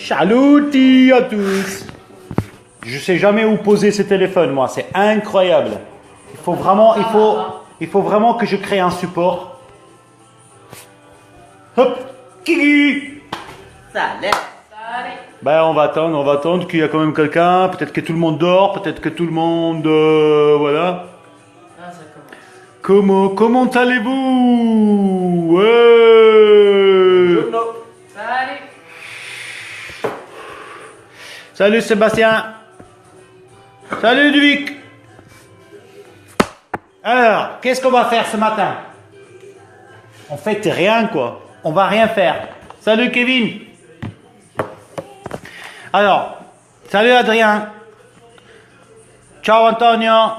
Saluti à tous. Je sais jamais où poser ce téléphone, moi. C'est incroyable. Il faut vraiment que je crée un support. Hop, Kiki. Salut. Ben, on va attendre qu'il y a quand même quelqu'un. Peut-être que tout le monde dort, peut-être que tout le monde, voilà. Ah, ça commence. Comment allez-vous? Ouais. Salut. Salut Sébastien. Salut Ludovic. Alors, qu'est-ce qu'on va faire ce matin? En fait, rien quoi. On va rien faire. Salut Kevin. Alors, salut Adrien. Ciao Antonio.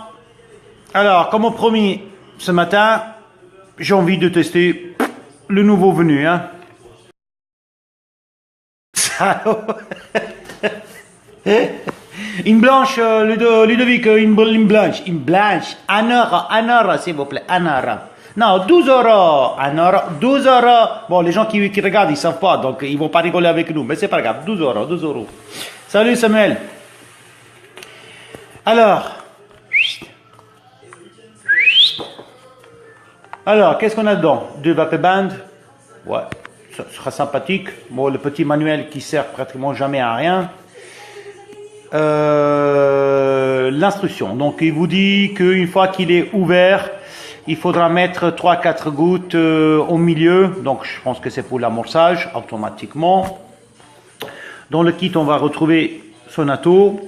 Alors, comme promis, ce matin, j'ai envie de tester le nouveau venu, hein. Une blanche, Ludovic, une blanche. Un euro, s'il vous plaît, un euro. Non, 12 euros. Un euro, 12 euros. Bon, les gens qui regardent, ils savent pas, donc ils vont pas rigoler avec nous, mais c'est pas grave, 12 euros, 12 euros. Salut Samuel. Alors, qu'est-ce qu'on a dedans? Deux vapeur band. Ouais, ça sera sympathique. Bon, le petit manuel qui sert pratiquement jamais à rien. L'instruction. Donc, il vous dit qu'une fois qu'il est ouvert, il faudra mettre 3-4 gouttes au milieu. Donc, je pense que c'est pour l'amorçage automatiquement. Dans le kit, on va retrouver son ato,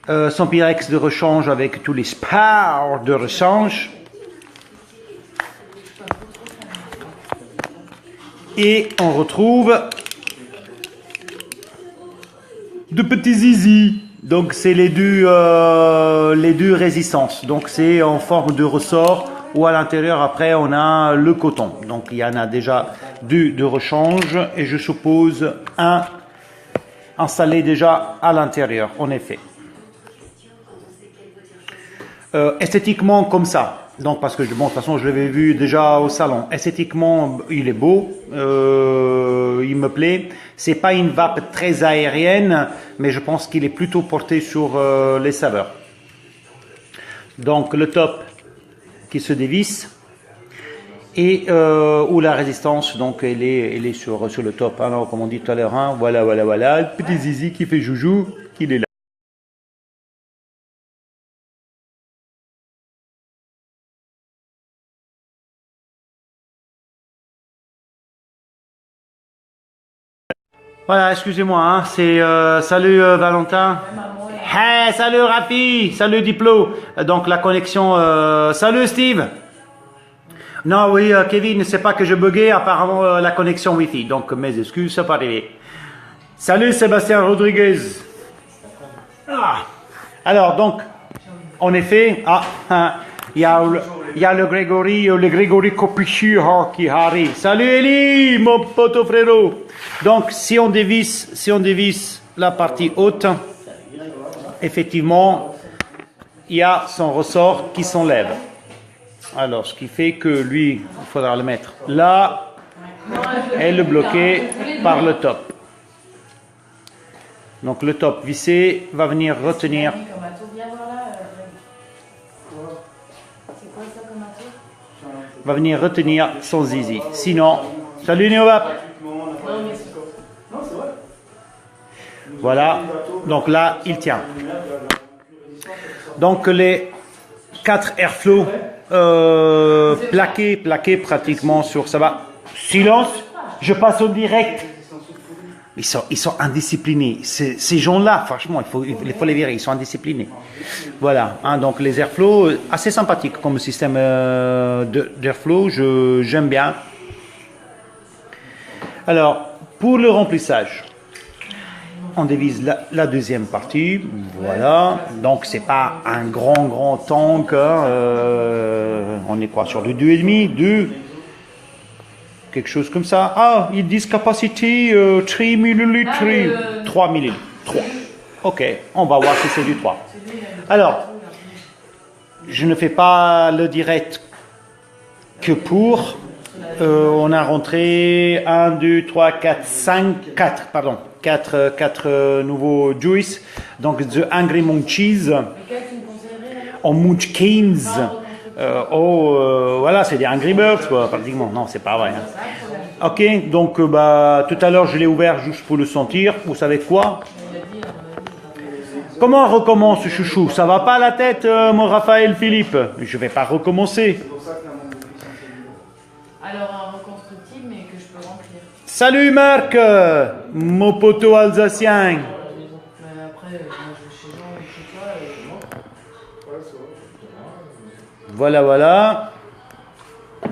son pyrex de rechange avec tous les spars de rechange. Et on retrouve de petits zizi. Donc c'est les deux résistances. Donc c'est en forme de ressort ou à l'intérieur après on a le coton. Donc il y en a déjà deux de rechange et je suppose un installé déjà à l'intérieur en effet. Esthétiquement comme ça. Donc parce que bon, de toute façon je l'avais vu déjà au salon. Esthétiquement il est beau, il me plaît. C'est pas une vape très aérienne, mais je pense qu'il est plutôt porté sur les saveurs. Donc le top qui se dévisse et où la résistance donc elle est sur le top. Alors comme on dit tout à l'heure, hein, voilà, le petit zizi qui fait joujou, qu'il est là. Voilà, excusez-moi, hein, c'est salut Valentin. Hey, salut Rafi, salut Diplo. Donc la connexion, salut Steve. Non, oui, Kevin, c'est pas que je buguais, apparemment la connexion Wi-Fi. Donc mes excuses, ça peut arriver. Salut Sébastien Rodriguez. Ah. Alors donc, en effet, il y a le Grégory Copichu qui arrive. Salut Eli, mon pote frérot. Donc si on dévisse la partie haute, effectivement, il y a son ressort qui s'enlève. Alors ce qui fait que lui, il faudra le mettre là et le bloquer par le top. Donc le top vissé va venir retenir. Va venir retenir son zizi. Sinon, salut Néovap. Voilà, donc là, il tient. Donc les 4 airflow plaqués pratiquement sur ça va. Silence, je passe au direct. Ils sont indisciplinés. Ces gens-là, franchement, il faut les virer, ils sont indisciplinés. Voilà, hein, donc les airflow, assez sympathique comme système d'airflow, j'aime bien. Alors, pour le remplissage, on divise la deuxième partie, voilà. Donc c'est pas un grand tank, hein, on est quoi sur du 2,5, 2, quelque chose comme ça. Ah, ils disent capacity 3 ml, 3 ml, 3. Ok, on va voir si c'est du 3. Alors, je ne fais pas le direct que pour On a rentré 1, 2, 3, 4, 5, 4, pardon. 4 nouveaux juice. Donc, The Angry Munchies. En Munchkins. Voilà, c'est des Angry Birds, quoi, pratiquement. Non, c'est pas vrai. Hein. Ok, donc, tout à l'heure, je l'ai ouvert juste pour le sentir. Vous savez quoi? Comment on recommence, chouchou? Ça va pas à la tête, mon Raphaël Philippe? Je vais pas recommencer. Alors un reconstructible, mais que je peux remplir. Salut Marc, mon poteau alsacien. Mais après, moi je vais chez Jean et chez toi et non. Voilà.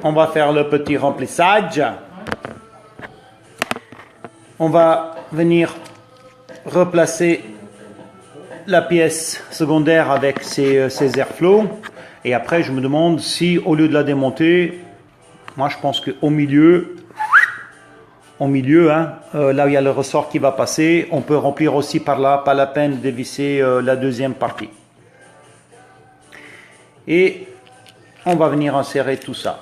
On va faire le petit remplissage. On va venir replacer la pièce secondaire avec ses airflows. Et après, je me demande si, au lieu de la démonter, moi je pense qu'au milieu, hein, là où il y a le ressort qui va passer, on peut remplir aussi par là, pas la peine de visser la deuxième partie. Et on va venir insérer tout ça.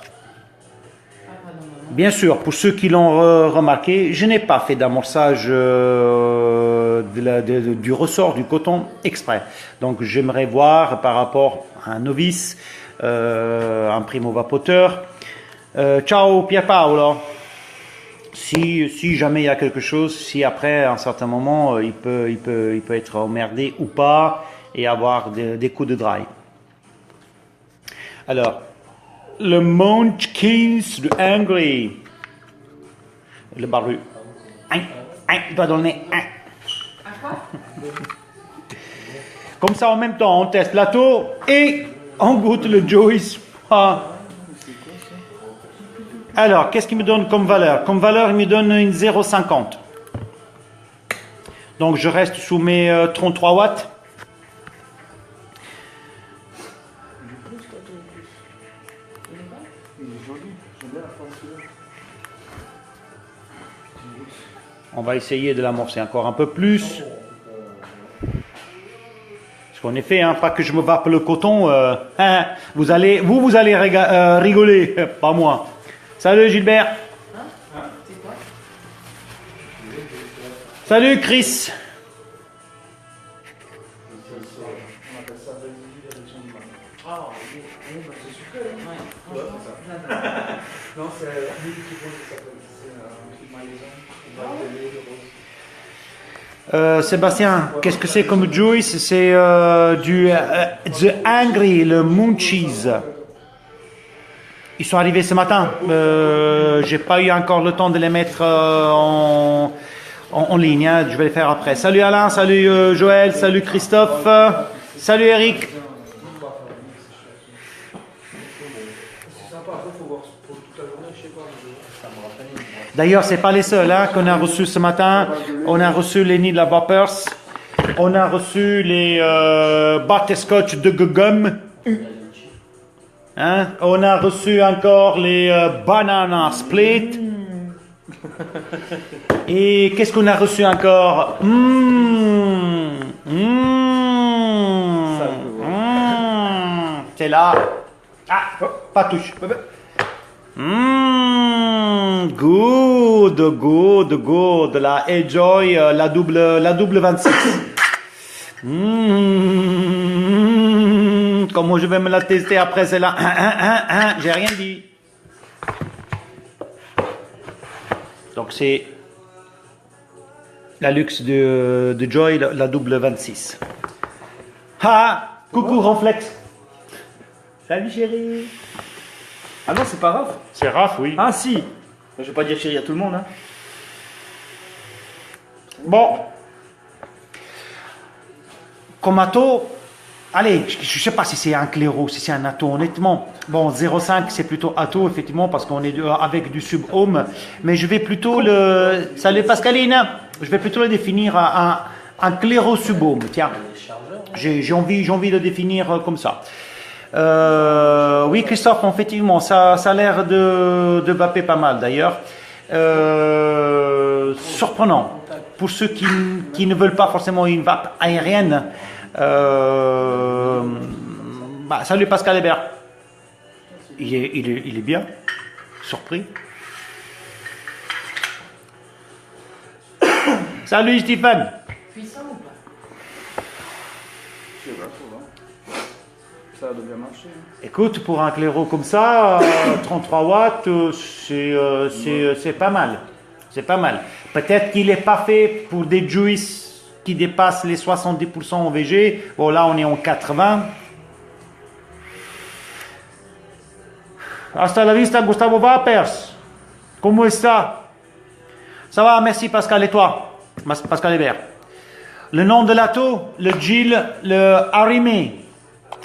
Bien sûr, pour ceux qui l'ont remarqué, je n'ai pas fait d'amorçage du ressort du coton exprès. Donc j'aimerais voir par rapport à un novice, un primo-vapoteur. Ciao Pierpaolo. Si jamais il y a quelque chose, si après à un certain moment il peut être emmerdé ou pas et avoir des coups de dry. Alors, le Munchkins de Angry. Le barbu. Doigt dans le nez. Comme ça, en même temps, on teste l'Ato et on goûte le Joyce. Ah. Alors, qu'est-ce qu'il me donne comme valeur? Comme valeur, il me donne une 0,50. Donc, je reste sous mes 33 watts. On va essayer de l'amorcer encore un peu plus. Parce qu'en effet, hein, pas que je me vape le coton, vous allez rigoler, pas moi. Salut Gilbert. Salut Chris. Non, c'est lui qui pose, ça s'appelle. C'est un truc malaisant. Sébastien, qu'est-ce que c'est comme juice? C'est du The Angry, le Munchies. Ils sont arrivés ce matin. J'ai pas eu encore le temps de les mettre en ligne. Hein. Je vais les faire après. Salut Alain, salut Joël, salut Christophe, salut Eric. D'ailleurs, c'est pas les seuls hein, qu'on a reçus ce matin. On a reçu les Nidla Vapors. On a reçu les butterscotch de Gugum. Hein? On a reçu encore les banana split. Et qu'est-ce qu'on a reçu encore? C'est là. Ah, pas touche. Good. La Enjoy, la double 26. Comment je vais me la tester après celle-là? J'ai rien dit. Donc c'est la luxe de Joy, la double 26. Coucou Ronflex. Salut chérie. Ah non, c'est pas Raph. C'est Raph, oui. Ah si. Je vais pas dire chérie à tout le monde. Hein. Bon. Comme Atto, allez, je ne sais pas si c'est un clairo, si c'est un Atto, honnêtement. Bon, 0,5 c'est plutôt Atto, effectivement, parce qu'on est avec du sub-home. Mais je vais plutôt le... Salut Pascaline. Je vais plutôt le définir un clairo sub-home. Tiens, j'ai envie de le définir comme ça. Oui, Christophe, effectivement, ça a l'air de vaper pas mal d'ailleurs. Surprenant. Pour ceux qui ne veulent pas forcément une vape aérienne. Salut Pascal Hébert. Il est bien. surpris. Salut Stéphane. Puissant ou pas? Je sais pas, faut voir. Ça a bien marché. Écoute, pour un claireau comme ça, 33 watts, c'est pas mal. C'est pas mal. Peut-être qu'il n'est pas fait pour des juice qui dépassent les 70% en VG. Bon, là, on est en 80. Hasta la vista, Gustavo Vapers. Comment está? Ça va, merci Pascal, et toi? Pascal Hébert. Le nom de l'auto, le Gilles, le Arimé.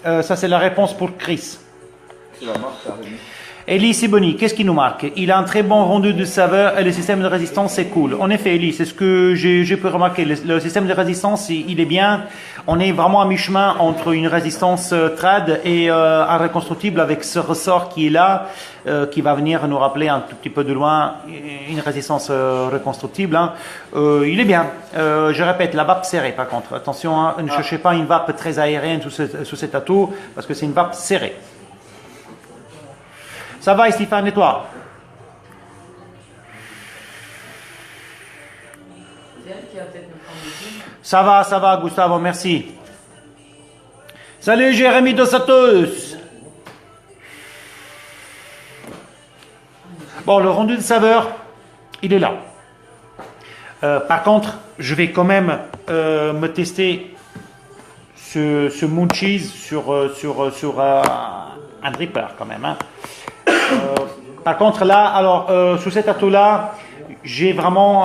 Ça, c'est la réponse pour Chris. C'est la marque Arimé. Elie Siboni, qu'est-ce qui nous marque? Il a un très bon rendu de saveur et le système de résistance est cool. En effet, Elie, c'est ce que j'ai pu remarquer. Le système de résistance, il est bien. On est vraiment à mi-chemin entre une résistance trad et un reconstructible avec ce ressort qui est là, qui va venir nous rappeler un tout petit peu de loin une résistance reconstructible. Hein. Il est bien. Je répète, la vape serrée par contre. Attention, hein, ne cherchez pas une vape très aérienne sous cet atout parce que c'est une vape serrée. Ça va, Stéphane, et toi? C'est elle qui va peut-être nous prendre des films. Ça va, Gustavo, merci. Salut, Jérémy Dos Santos. Bon, le rendu de saveur, il est là. Par contre, je vais quand même me tester ce moon cheese sur un dripper quand même. Hein. Par contre là, alors sous cet atout-là, j'ai vraiment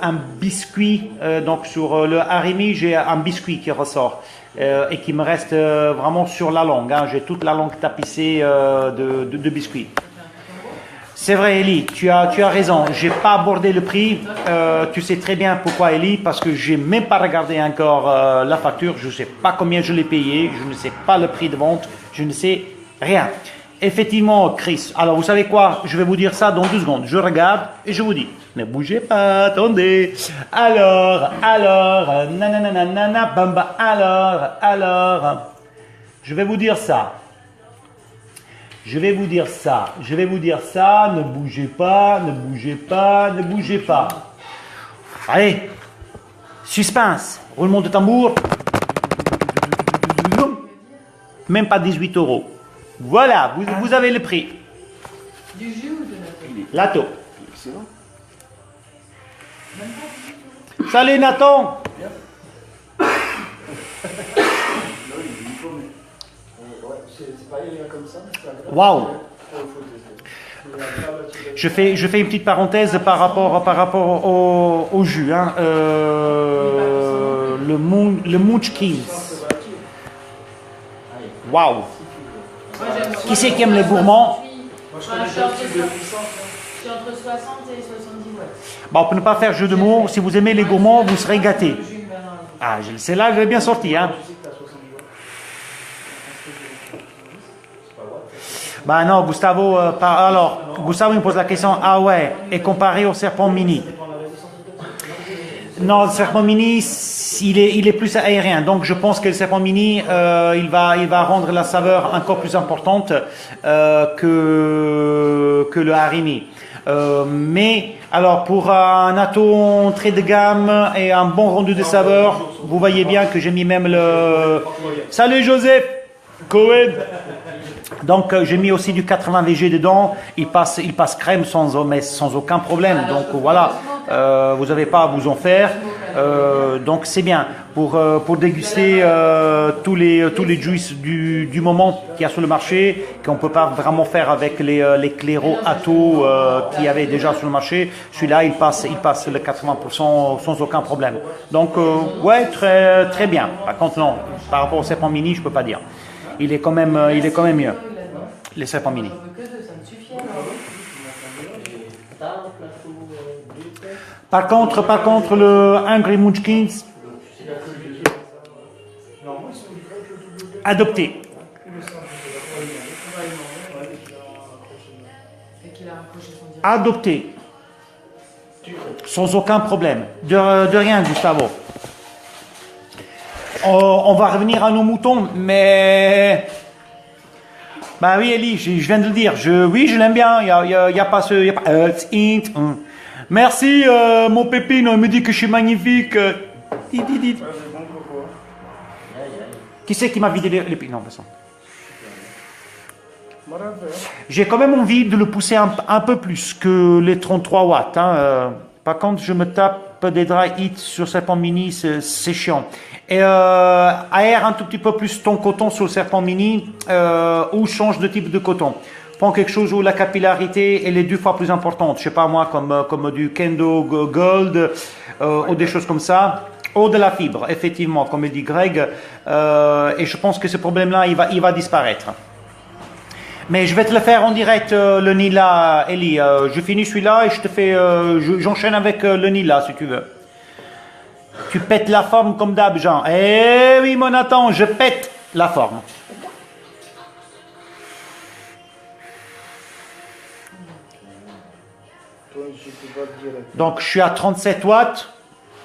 un biscuit. Donc sur le harimi, j'ai un biscuit qui ressort et qui me reste vraiment sur la langue. Hein. J'ai toute la langue tapissée de biscuits. C'est vrai, Elie, tu as raison. J'ai pas abordé le prix. Tu sais très bien pourquoi, Elie, parce que j'ai même pas regardé encore la facture. Je ne sais pas combien je l'ai payé. Je ne sais pas le prix de vente. Je ne sais rien. Effectivement, Chris. Alors, vous savez quoi? Je vais vous dire ça dans 2 secondes. Je regarde et je vous dis. Ne bougez pas, attendez. Alors, nanana, bamba. Alors. Je vais vous dire ça. Je vais vous dire ça. Ne bougez pas. Allez. Suspense. Roulement de tambour. Même pas 18 €. Voilà, vous avez le prix. Du jus ou de Lato. la Excellent. Salut Nathan. C'est pas comme ça, mais c'est agréable. Waouh. Je fais une petite parenthèse par rapport au jus. Hein. Le Munchkins. Waouh. Qui c'est qui aime les gourmands? Je suis entre 60 et 70 watts. Bon, on ne peut pas faire jeu de mots. Si vous aimez les gourmands, vous serez gâtés. Ah, c'est là, je l'ai bien sorti. Hein. Bah non, Gustavo, Gustavo me pose la question, ah ouais, et comparé au serpent mini? Non, le serpent mini, il est plus aérien, donc je pense que le serpent mini, il va rendre la saveur encore plus importante que le harimi. Mais alors pour un atout entrée de gamme et un bon rendu de saveur, vous voyez bien que j'ai mis même le... Salut Joseph Cohen. Donc j'ai mis aussi du 80 VG dedans, il passe crème sans aucun problème. Donc voilà, vous n'avez pas à vous en faire. Donc c'est bien pour déguster tous les juice du moment qu'il y a sur le marché, qu'on peut pas vraiment faire avec les claireaux Atto qu'il y avait déjà sur le marché. Celui-là il passe le 80% sans aucun problème. Donc ouais, très très bien. Par contre non, par rapport au serpent mini, je peux pas dire. Il est quand même mieux. Les serpents mini. Par contre, le Angry Munchkins, adopté. Adopté. Sans aucun problème. De rien, Gustavo. On va revenir à nos moutons, mais Bah oui, Ellie, je viens de le dire. Oui, je l'aime bien. Il y a pas ce... Y a pas, Merci, mon pépine. Il me dit que je suis magnifique. Dit. Ouais, c'est bon coco. Qui c'est qui m'a vidé les pieds? Non, de toute façon. Voilà, J'ai quand même envie de le pousser un peu plus que les 33 watts. Hein. Par contre, je me tape des dry heat sur Serpent Mini, c'est chiant. Et aère un tout petit peu plus ton coton sur le Serpent Mini ou change de type de coton. Prends quelque chose où la capillarité elle est 2 fois plus importante. Je sais pas moi, comme du Kendo Gold ou des choses comme ça. Ou de la fibre, effectivement, comme dit Greg. Et je pense que ce problème-là, il va disparaître. Mais je vais te le faire en direct, le Nila, Ellie. Je finis celui-là et je te fais, j'enchaîne avec le Nila, si tu veux. Tu pètes la forme comme d'hab, Jean. Eh oui, mon Nathan, je pète la forme. Toi, je peux pas te dire. Donc, je suis à 37 watts.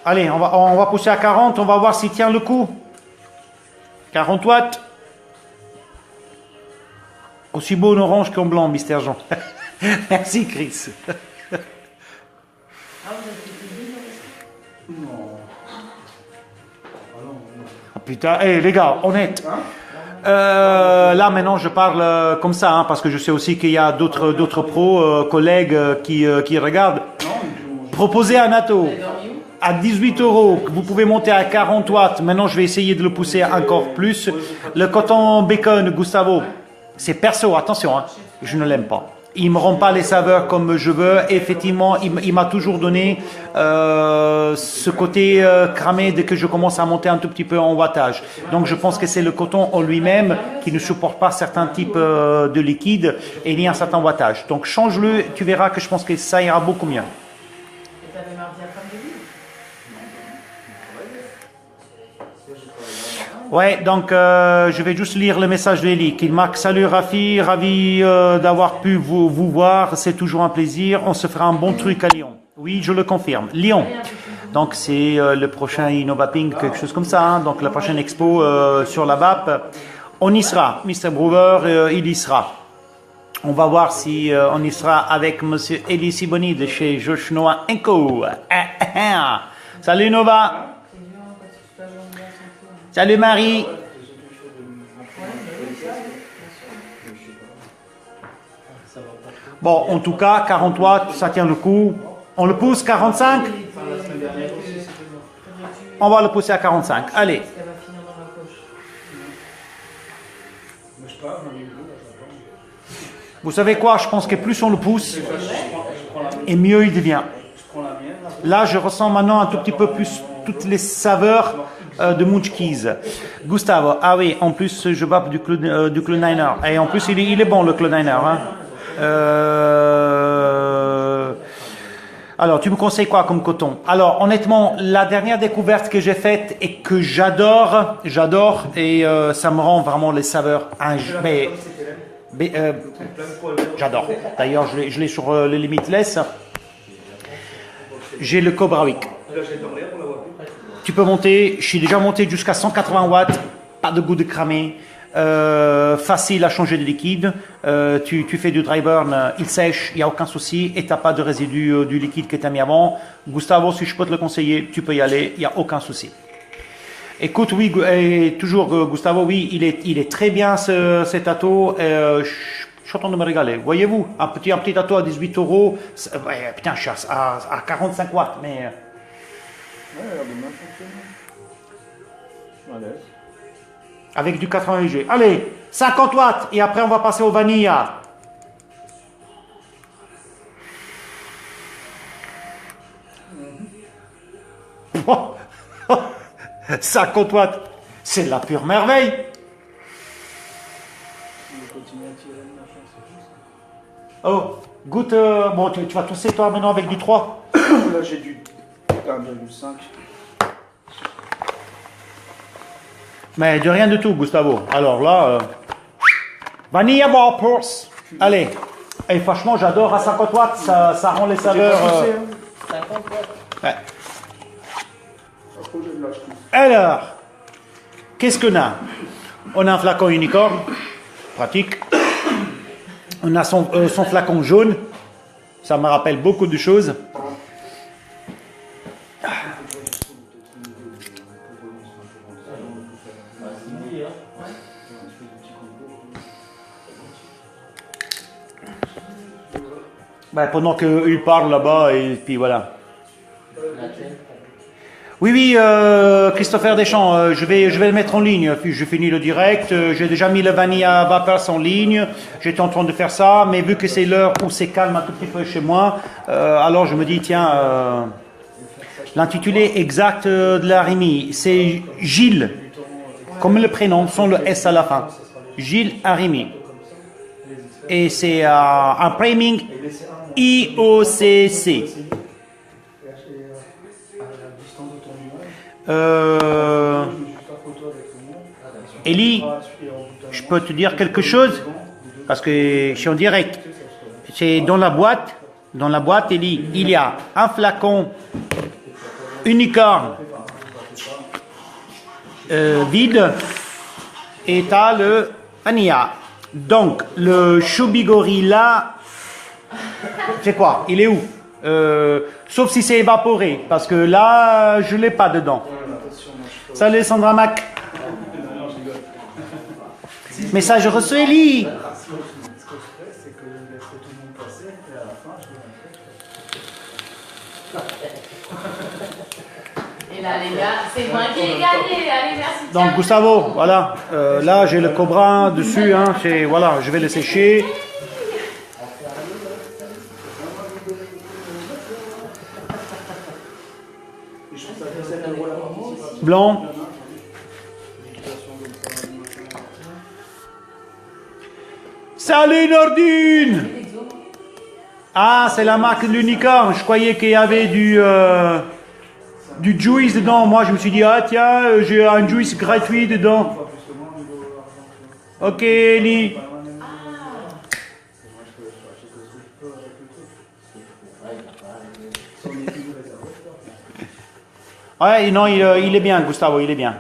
Allez, on va pousser à 40. On va voir s'il tient le coup. 40 watts. Aussi beau en orange qu'en blanc, Mister Jean. Merci, Chris. Ah, vous avez fait des Non. Ah non, non. Ah, putain, hé les gars, honnête. Hein? Là maintenant je parle comme ça, hein, parce que je sais aussi qu'il y a d'autres pros, collègues qui regardent. Non, mais Proposez un ato Vous avez dormi où? à 18 €, que vous pouvez monter à 40 watts. Maintenant je vais essayer de le pousser encore plus. Le coton bacon, Gustavo, c'est perso, attention, hein, je ne l'aime pas. Il me rend pas les saveurs comme je veux. Effectivement, il m'a toujours donné ce côté cramé dès que je commence à monter un tout petit peu en wattage. Donc je pense que c'est le coton en lui-même qui ne supporte pas certains types de liquide et ni un certain wattage. Donc change-le, tu verras que je pense que ça ira beaucoup mieux. Et t'avais marre diaphragme de vide? Ouais, donc je vais juste lire le message de Eli qui marque: salut Rafi, ravi d'avoir pu vous voir, c'est toujours un plaisir, on se fera un bon truc à Lyon. Oui, je le confirme, Lyon. Donc c'est le prochain Innovaping, quelque chose comme ça, hein. Donc la prochaine expo sur la BAP, on y sera, Mr. Brewer, il y sera. On va voir si on y sera avec Monsieur Eli Siboni de chez Josh Noah Co. Salut Nova. C'est dur, hein, parce que toute la journée, on s'en fout, hein. Salut Marie. Ouais, mais oui, ça, bien sûr. Bon, en tout cas, 40 watts, ça tient le coup. On le pousse 45. On va le pousser à 45. Allez. Parce qu'elle va finir dans la poche. je sais pas, on est où, là, j'attends. Vous savez quoi? Je pense que plus on le pousse, Je prends la mienne. et mieux il devient. Je prends la mienne. Là. Là, je ressens maintenant un tout petit peu plus toutes les saveurs de Munchkis. Gustavo, ah oui, en plus, je vape du Cloud Niner. Et en plus, il est bon, le Cloud Niner. Hein. Alors, tu me conseilles quoi comme coton? Alors, honnêtement, la dernière découverte que j'ai faite et que j'adore, et ça me rend vraiment les saveurs j'adore. D'ailleurs, je l'ai sur le Limitless. J'ai le Cobra Wick. Tu peux monter, je suis déjà monté jusqu'à 180 watts, pas de goût de cramé, facile à changer de liquide, tu fais du dry burn, il sèche, il n'y a aucun souci, et tu n'as pas de résidu du liquide que tu as mis avant. Gustavo, si je peux te le conseiller, tu peux y aller, il n'y a aucun souci. Écoute, oui, et toujours Gustavo, oui, il est très bien cet ato, je suis en train de me régaler. Voyez-vous, un petit ato à 18 €, ouais, putain, je suis à 45 watts, mais... Ouais, elle a bien fonctionné. Je suis à l'aise. Avec du 80 G. Allez, 50 watts, et après on va passer au vanilla. Oh, 50 watts, c'est la pure merveille. On va continuer à tirer le machin, c'est juste. Oh, goûte, bon, tu vas tousser toi maintenant avec du 3. Là, j'ai du 1,5. Mais de rien du tout, Gustavo. Alors là, vanilla Warpers. Allez. Et franchement, j'adore à 50 watts, ça rend les saveurs. 50 watts. Ouais. Après, j'ai de la chance. Alors, qu'est-ce qu'on a? On a un flacon unicorne, pratique. On a son flacon jaune. Ça me rappelle beaucoup de choses. Ben, pendant qu'il parle là-bas, et puis voilà. Oui, oui, Christopher Deschamps, je vais le mettre en ligne. Puis je finis le direct. J'ai déjà mis le Vanilla Vapors en ligne. J'étais en train de faire ça, mais vu que c'est l'heure où c'est calme un tout petit peu chez moi, alors je me dis, tiens, l'intitulé exact de la Harimi, c'est Gilles, comme le prénom, sans le S à la fin. Gilles Harimi. Et c'est un priming IOCC. Eli, je peux te dire quelque chose parce que je suis en direct. C'est dans la boîte, Eli, il y a un flacon unicorne vide et tu as le vanilla. Donc le Chubigori là, c'est quoi? Il est où? Sauf si c'est évaporé, parce que là, je ne l'ai pas dedans. Salut Sandra Mac. Message reçu, Eli. Et là, les gars, c'est moi qui ai gagné. Allez, merci. Donc, Gustavo, voilà. Là, j'ai le cobra dessus. Hein, voilà, je vais le sécher. Blanc. Salut Nordine. Ah, c'est la marque de l'unicorne. Je croyais qu'il y avait du juice dedans. Moi, je me suis dit, ah tiens, j'ai un juice gratuit dedans. Ok, Eli. Ouais, non, il est bien, Gustavo, il est bien.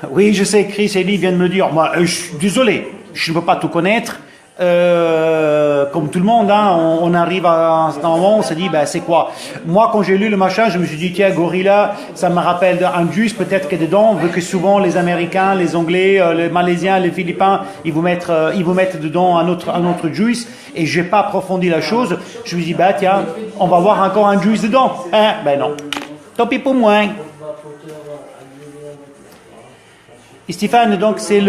Oui, je sais, Chris Eli vient de me dire, moi, je suis désolé, je ne peux pas tout connaître. Comme tout le monde, hein, on arrive à un moment, on se dit, ben, c'est quoi? Moi, quand j'ai lu le machin, je me suis dit, tiens, Gorilla, ça me rappelle un juice, peut-être que dedans, vu que souvent les Américains, les Anglais, les Malaisiens, les Philippins, ils vous mettent dedans un autre juice, et je n'ai pas approfondi la chose. Je me suis dit, ben, tiens, on va voir encore un juice dedans. Hein? Ben non. Tant pis pour moi. Et Stéphane, donc c'est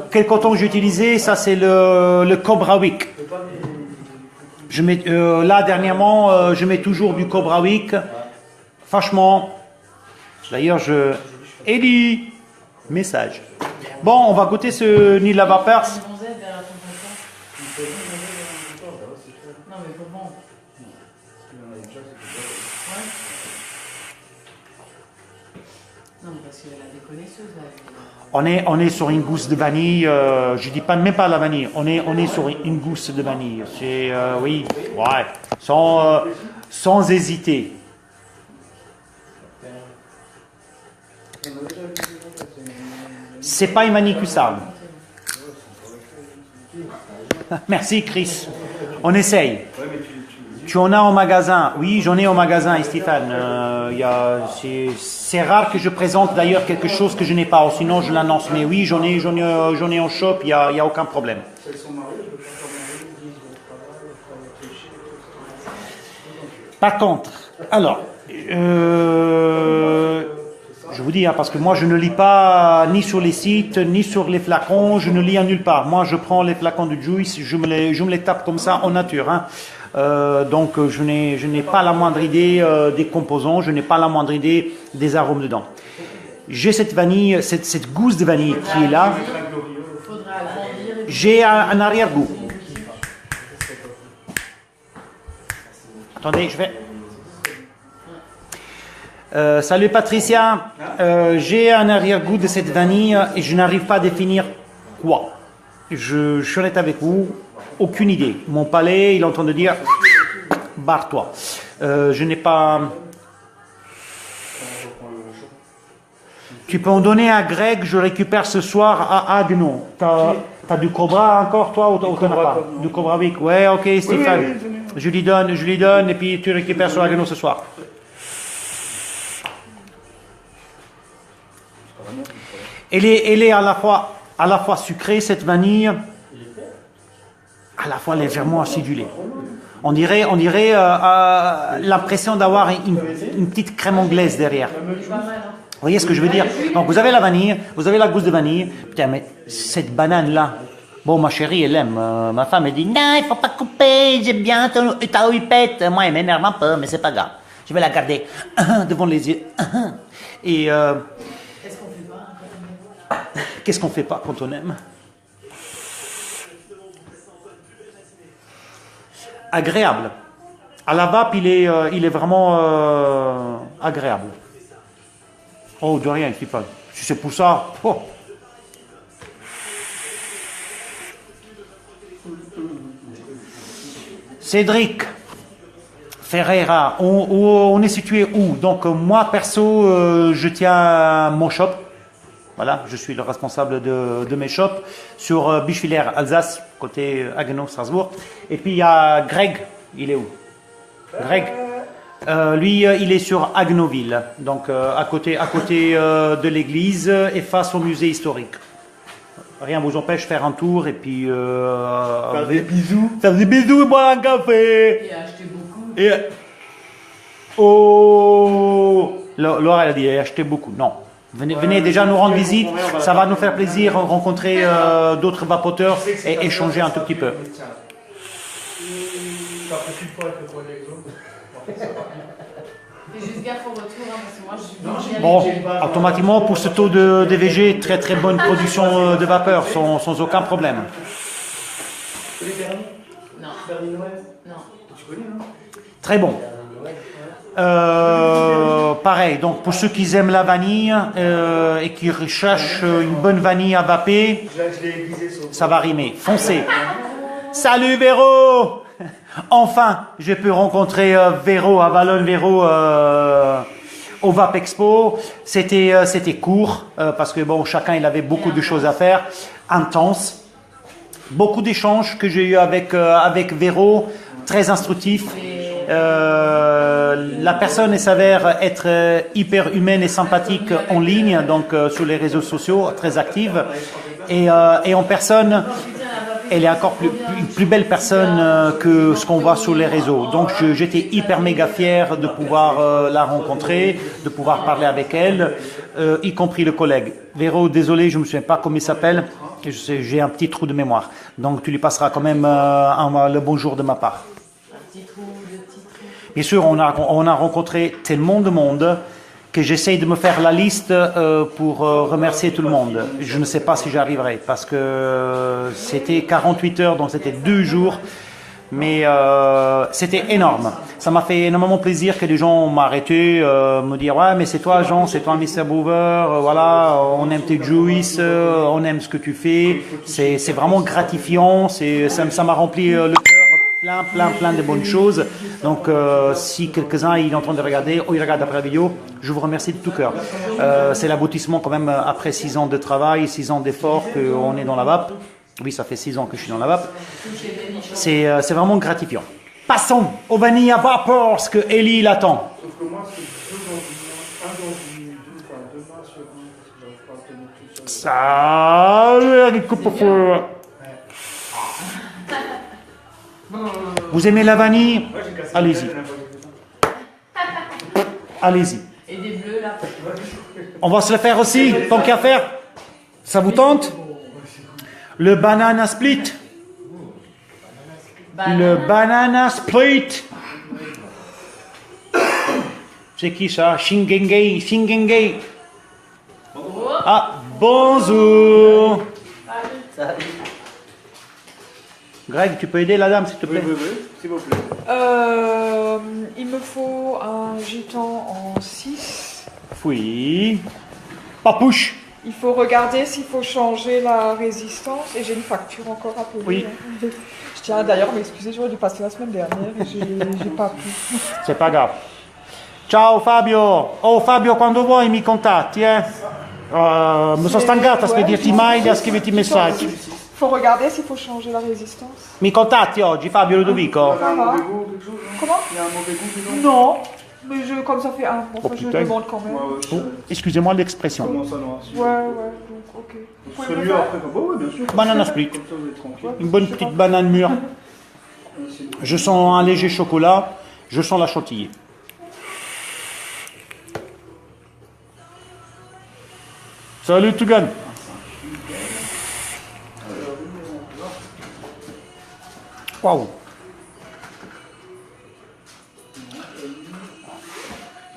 quel coton j'ai utilisé? Ça c'est le Cobra Wick. Là dernièrement, je mets toujours du Cobra Wick. Franchement, d'ailleurs Eli, message. Bon, on va goûter ce Nila Vapors. Non, mais comment? Non, parce qu'elle a des connaisseuses là. On est sur une gousse de vanille, je dis pas même pas la vanille, on est sur une gousse de vanille. C'est oui, ouais, sans hésiter. C'est pas une vanille cuissarde. Merci Chris. On essaye. Tu en as en magasin? Oui, j'en ai au magasin, Stéphane. C'est rare que je présente d'ailleurs quelque chose que je n'ai pas, sinon je l'annonce. Mais oui, j'en ai en shop, il y a aucun problème. Par contre, alors, je vous dis, hein, parce que moi je ne lis pas ni sur les sites, ni sur les flacons, je ne lis à nulle part. Moi je prends les flacons de Juice, je me les tape comme ça en nature. Hein. Donc je n'ai pas la moindre idée des composants, je n'ai pas la moindre idée des arômes dedans. J'ai cette vanille, cette gousse de vanille qui est là. J'ai un arrière-goût. Attendez, je vais... salut Patricia, j'ai un arrière-goût de cette vanille et je n'arrive pas à définir quoi. Je suis honnête avec vous, aucune idée. Mon palais, il est en train de dire barre-toi. Je n'ai pas... Tu peux en donner à Greg, je récupère ce soir à Agno. T'as du Cobra encore, toi, ou t'en as pas? Du Cobra Week. Ouais, ok, Stéphane. Je lui donne, et puis tu récupères sur Agno ce soir. Elle est à la fois sucrée, cette vanille, à la fois légèrement acidulée. On dirait l'impression d'avoir une petite crème anglaise derrière. Vous voyez ce que je veux dire? Donc vous avez la vanille, vous avez la gousse de vanille. Putain, mais cette banane-là, bon, ma chérie, elle aime. Ma femme, elle dit, non, il faut pas couper, j'aime bien ta huipette. Moi, elle m'énerve un peu, mais c'est pas grave. Je vais la garder devant les yeux. Et qu'est-ce qu'on fait pas quand on aime? Agréable. À la vape, il est vraiment agréable. Oh, de rien, Stéphane. Si c'est pour ça, oh. Cédric Ferreira, on est situé où? Donc moi, perso, je tiens mon shop. Voilà, je suis le responsable de mes shops sur Bischwiller, Alsace, côté Haguenau, Strasbourg. Et puis il y a Greg, il est où? Greg, lui, il est sur Haguenauville, donc à côté de l'église et face au musée historique. Rien ne vous empêche de faire un tour et puis Faire des bisous. Faire des bisous et boire un café. Et acheter beaucoup. Et oh, Laura elle a dit acheter beaucoup. Non. Venez déjà nous rendre visite, ça va nous faire plaisir rencontrer d'autres vapoteurs et échanger un tout petit peu. Fais juste gaffe au retour, hein, parce que moi je suis Bon, automatiquement pour ce taux de DVG, très très bonne production de vapeur, sans aucun problème. Non. Non. Tu connais, non? Très bon. Pareil, donc pour ceux qui aiment la vanille et qui recherchent une bonne vanille à vaper, ça va rimer. Foncez. Salut Véro. Enfin, j'ai pu rencontrer Véro à Valonne-Véro au Vape Expo. C'était court parce que bon, chacun il avait beaucoup de choses à faire, intense. Beaucoup d'échanges que j'ai eu avec Véro, très instructifs. La personne s'avère être hyper humaine et sympathique en ligne, donc sur les réseaux sociaux, très active. Et en personne, elle est encore plus belle personne que ce qu'on voit sur les réseaux. Donc j'étais hyper méga fier de pouvoir la rencontrer, de pouvoir parler avec elle, y compris le collègue. Véro, désolé, je ne me souviens pas comment il s'appelle, j'ai un petit trou de mémoire. Donc tu lui passeras quand même le bonjour de ma part. Bien sûr, on a rencontré tellement de monde que j'essaye de me faire la liste pour remercier tout le monde. Je ne sais pas si j'arriverai parce que c'était 48 heures, donc c'était 2 jours. Mais c'était énorme. Ça m'a fait énormément plaisir que les gens m'ont arrêté, me dire ouais mais c'est toi Jean, c'est toi Mr. Brewer, voilà, on aime tes juices, on aime ce que tu fais. C'est vraiment gratifiant, ça m'a rempli le cœur, plein de bonnes choses. Donc si quelques-uns ils sont en train de regarder ou ils regardent après la vidéo, je vous remercie de tout cœur. C'est l'aboutissement quand même après 6 ans de travail, 6 ans d'effort qu'on est dans la vape. Oui, ça fait 6 ans que je suis dans la vape. C'est vraiment gratifiant. Passons au Vanilla Vapor, ce que Ellie l'attend. Sauf que moi, c'est 2 mains sur un, parce que j'arrive pas à tenir tout seul. Salut, les coupes au feu. Vous aimez la vanille? Allez-y. Allez-y. Et des bleus là. On va se le faire aussi, tant qu'à faire. Ça vous tente? Le banana split. Le banana split. C'est qui ça? Shingenge. Ah, bonjour. Greg, tu peux aider la dame, s'il te plaît? Oui, s'il vous plaît. Il me faut un gitan en 6. Oui. Papouche. Il faut regarder s'il faut changer la résistance. Et j'ai une facture encore à payer. Oui. Je tiens d'ailleurs à m'excuser, j'aurais dû passer la semaine dernière et j'ai pas pu. C'est pas grave. Ciao Fabio. Oh Fabio, quando vuoi mi contatti, eh? mi sono stancato a spedirti mail e a scriverti messaggi. Faut regarder s'il faut changer la résistance. Mi contatti oggi, Fabio Ludovico? Ça va. mauvais goût, quelque chose, non Comment? Il y a un mauvais goût dedans? Non, mais comme ça fait un, bon, Oh, ça, je putain. demande quand même. Ouais, Ouais, ouais, je Oh, excusez-moi l'expression. commence à nous rassurer. donc ok. Vous Ce pouvez serait me le mieux faire? après. Ouais, bien sûr. Banana split. Comme ça, vous êtes tranquille. Une bonne petite banane mûre. Je sens un léger chocolat. Je sens la chantilly. Salut Tugan. Waouh.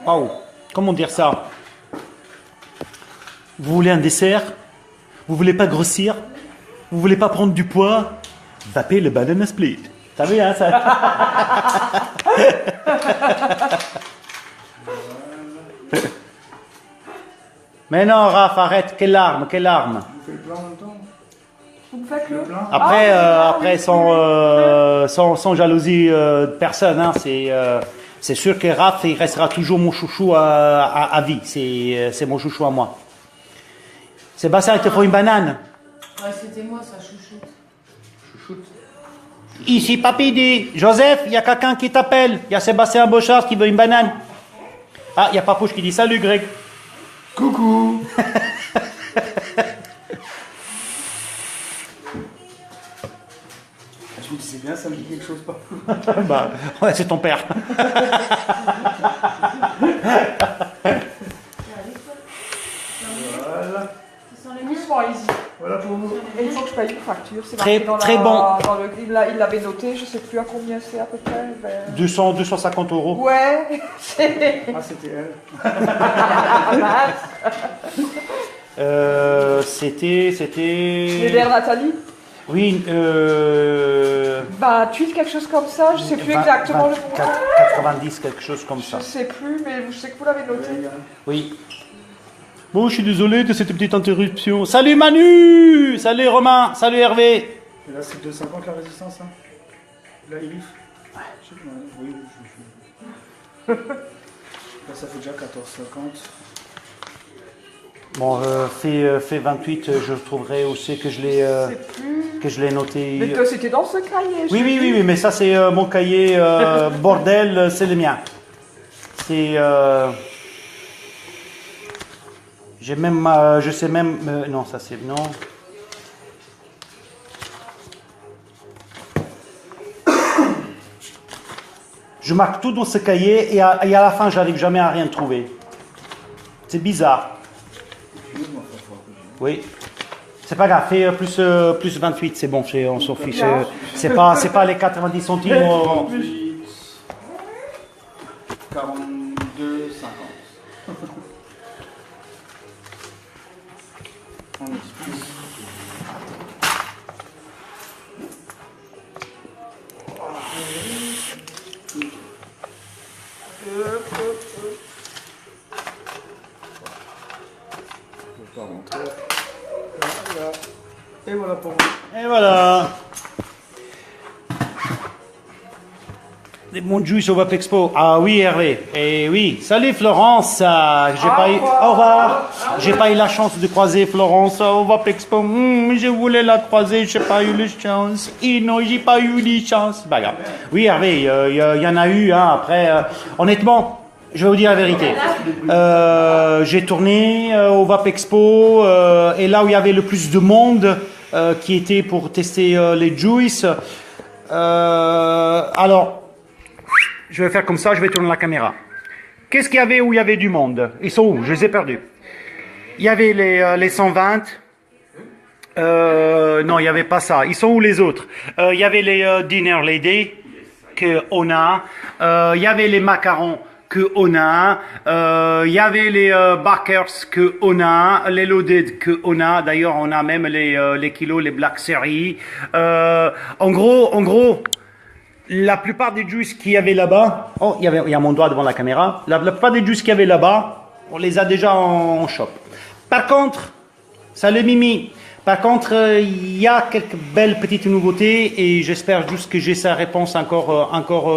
Waouh. Comment dire ça? Vous voulez un dessert? Vous voulez pas grossir? Vous voulez pas prendre du poids? Vapez le banana split. T'as vu, hein, ça? Mais non, Raph, arrête. Quelle larme, quelle larme. Vous faites le plein en même temps? Vous me faites le? Après, Ah, après oui, sans jalousie de personne, hein, c'est sûr que Raph, il restera toujours mon chouchou à vie. C'est mon chouchou à moi. Sébastien, il te faut une banane. Ouais, c'était moi, ça chouchoute. Ici, papy dit, Joseph, il y a quelqu'un qui t'appelle. Il y a Sébastien Bochard qui veut une banane. Ah, il y a Papouche qui dit, salut Greg. Coucou. Je me disais bien, ça me dit quelque chose pas. Bah, ouais, c'est ton père. Voilà. doucement, easy. Voilà pour vous. Et il faut que je paye une facture. C'est Très- marqué dans très la, bon. Dans le, il l'avait noté, je sais plus à combien c'est à peu près. 250 euros. Ouais, c'est. Ah, c'était elle. C'était. Schneider Nathalie. Oui, Bah, tuile, quelque chose comme ça, je sais plus 20, exactement le 24, montant. 90, quelque chose comme ça. Je sais plus, mais je sais que vous l'avez noté. Oui. Bon, je suis désolé de cette petite interruption. Salut Manu! Salut Romain! Salut Hervé! Et là, c'est 2,50 la résistance, hein. Là, il livre. Je sais pas, oui, oui. Là, ça fait déjà 14,50. Bon, fait 28, je trouverai aussi que je l'ai Je sais plus. noté. Mais toi, c'était dans ce cahier. Oui, je oui, l'ai oui, vu. oui, mais ça c'est mon cahier bordel, c'est le mien. C'est. J'ai même. Je sais même. Non, ça c'est. Non. Je marque tout dans ce cahier et à la fin, j'arrive jamais à rien trouver. C'est bizarre. Oui. C'est pas grave, fais plus 28, c'est bon, on s'en fiche. C'est pas les 90 centimes. 38, 42, 50. On est plus. Je vais pas rentrer. Voilà. Et voilà pour vous. Et voilà. Des bons juice au Wap Expo. Ah oui, Hervé. Et oui. Salut Florence. J'ai pas eu. Au revoir. J'ai pas eu la chance de croiser Florence au Wap Expo. Je voulais la croiser, j'ai pas eu la chance. Et non, j'ai pas eu de chance. Bah, grave. Oui, Hervé, il y en a eu. Hein, après, honnêtement, je vais vous dire la vérité. J'ai tourné au Wap Expo et là où il y avait le plus de monde qui était pour tester les juice. Alors. Je vais faire comme ça, je vais tourner la caméra. Qu'est-ce qu'il y avait où il y avait du monde? Ils sont où? Je les ai perdus. Il y avait les 120. Non, il n'y avait pas ça. Ils sont où les autres? Il y avait les Dinner Lady qu'on a. Il y avait les macarons qu'on a. Il y avait les Backers qu'on a. Les Loaded qu'on a. D'ailleurs, on a même les kilos, les Black Series. En gros, la plupart des juices qu'il y avait là-bas, il y a mon doigt devant la caméra, la plupart des juices qu'il y avait là-bas, on les a déjà en shop. Par contre, salut Mimi, par contre, il y a quelques belles petites nouveautés et j'espère juste que j'ai sa réponse encore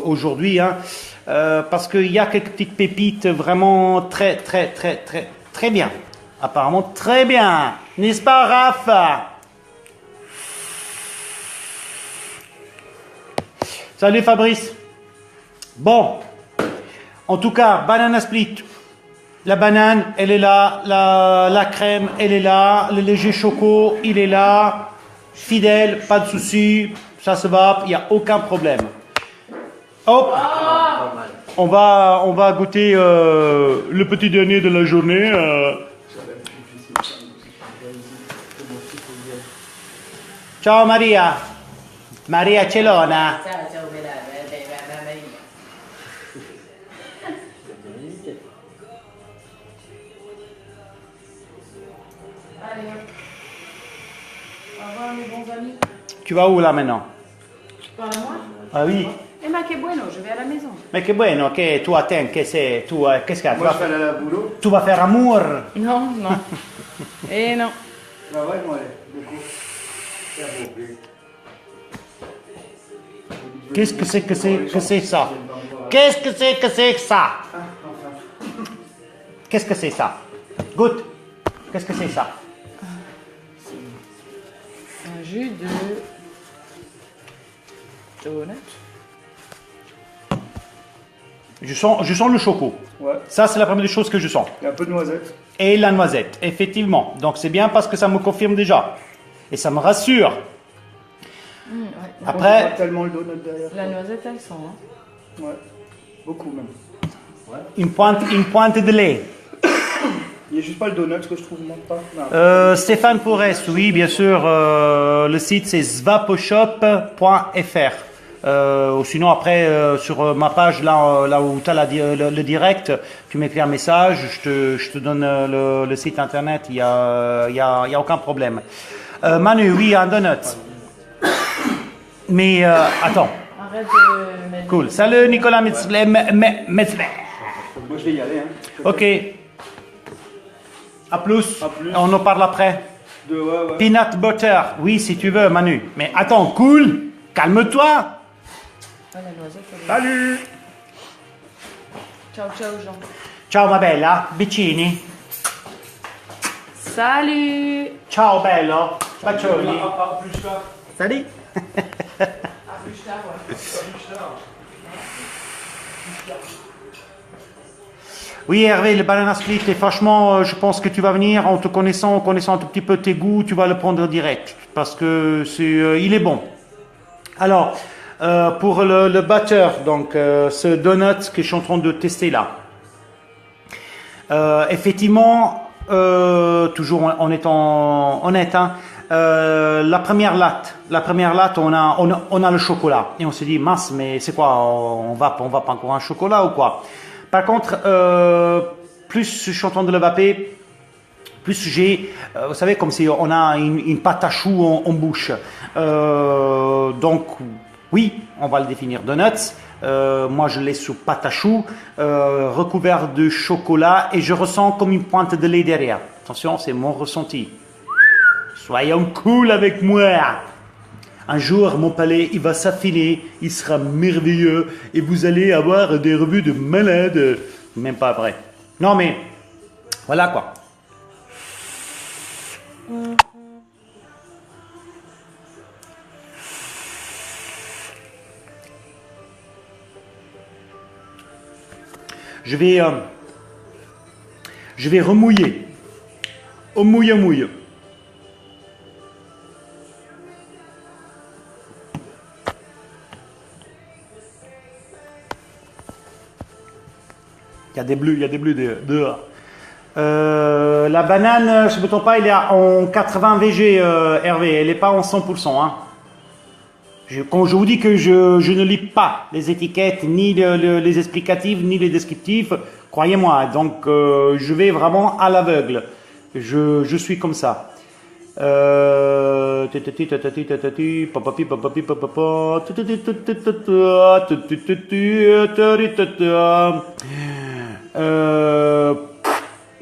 aujourd'hui, hein, parce qu'il y a quelques petites pépites vraiment très bien. Apparemment très bien. N'est-ce pas, Raph? Salut Fabrice. Bon, en tout cas, banana split. La banane, elle est là. La crème, elle est là. Le léger choco, il est là. Fidèle, pas de souci. Ça se va, il n'y a aucun problème. Hop. On va goûter le petit dernier de la journée. Ciao Maria. Maria Celona. Ciao, ciao, bella, Maria. Allez, au revoir mes bons amis. Tu vas où là maintenant? Tu parles à moi? Ah oui. Eh ma che bueno, je vais à la maison. Mais que bueno, que tu attends, que c'est, tu, qu'est-ce que tu Moi, vas je vais faire? aller à la boulot. Tu vas faire amour. Non, non. Eh non. Bah ouais, moi, beaucoup. Qu'est-ce que c'est ça? Qu'est-ce que c'est que ça? Qu'est-ce que c'est ça? Goûte. Qu'est-ce que c'est ça? Un jus de donut. Je sens le choco. Ouais. Ça, c'est la première des choses que je sens. Il y a un peu de noisette. Et la noisette, effectivement. Donc c'est bien parce que ça me confirme déjà. Et ça me rassure. Ouais. Pas Après, tellement le donut derrière. La noisette, elle sent. Hein. Ouais. Beaucoup même. une pointe de lait. Il n'y a juste pas le donut que je trouve manque pas. Non. Stéphane Forest, oui, bien sûr. Le site, c'est svaposhop.fr. Ou sinon, après, sur ma page, là où tu as le direct, tu m'écris un message, je te donne le site internet, il y a aucun problème. Manu, oui, un donut. Mais, attends. Arrête de mettre. Cool. Salut, Nicolas Metzler. Moi, je vais y aller. Hein. Ok. À plus. À plus. On en parle après. Ouais. Peanut butter. Oui, si tu veux, Manu. Mais attends, cool. Calme-toi. Ah, la noisette, elle est- Salut. Ciao, ciao, Jean. Ciao, ma bella. Vicini. Salut. Ciao, bello. Bacioni. À plus tard. Salut. À plus tard, ouais. Oui, Hervé, le banana split, et franchement, je pense que tu vas venir en connaissant un tout petit peu tes goûts, tu vas le prendre direct, parce que il est bon. Alors, pour le butter, donc ce donut que je suis en train de tester là, effectivement, toujours en étant honnête, hein, la première latte, on a le chocolat, et on se dit, mince, mais c'est quoi, on va pas encore un chocolat ou quoi? Par contre, plus je suis en train de le vaper, plus j'ai, vous savez, comme si on a une pâte à choux en bouche. Donc, oui, on va le définir donuts. Moi, je l'ai sous pâte à choux, recouvert de chocolat, et je ressens comme une pointe de lait derrière. Attention, c'est mon ressenti. Soyons cool avec moi. Un jour, mon palais, il va s'affiner, il sera merveilleux, et vous allez avoir des revues de malades. Même pas vrai. Non, mais, voilà quoi. Je vais remouiller. Au mouille. Il y a des bleus dehors. La banane, je ne me trompe pas, il est en 80 VG, Hervé. Elle n'est pas en 100%. Hein. Quand je vous dis que je ne lis pas les étiquettes, ni les explicatifs, ni les descriptifs, croyez-moi. Donc, je vais vraiment à l'aveugle. Je suis comme ça.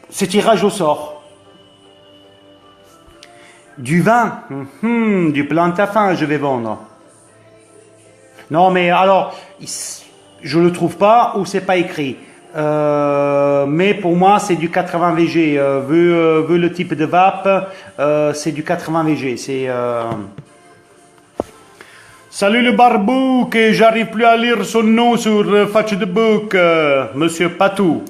C'est tirage au sort. Du vin, du Plantafin, je vais vendre. Non, mais alors, je le trouve pas ou c'est pas écrit. Mais pour moi, c'est du 80 VG. Vu le type de vape, c'est du 80 VG. Salut le barbou, que j'arrive plus à lire son nom sur Facebook, Monsieur Patou.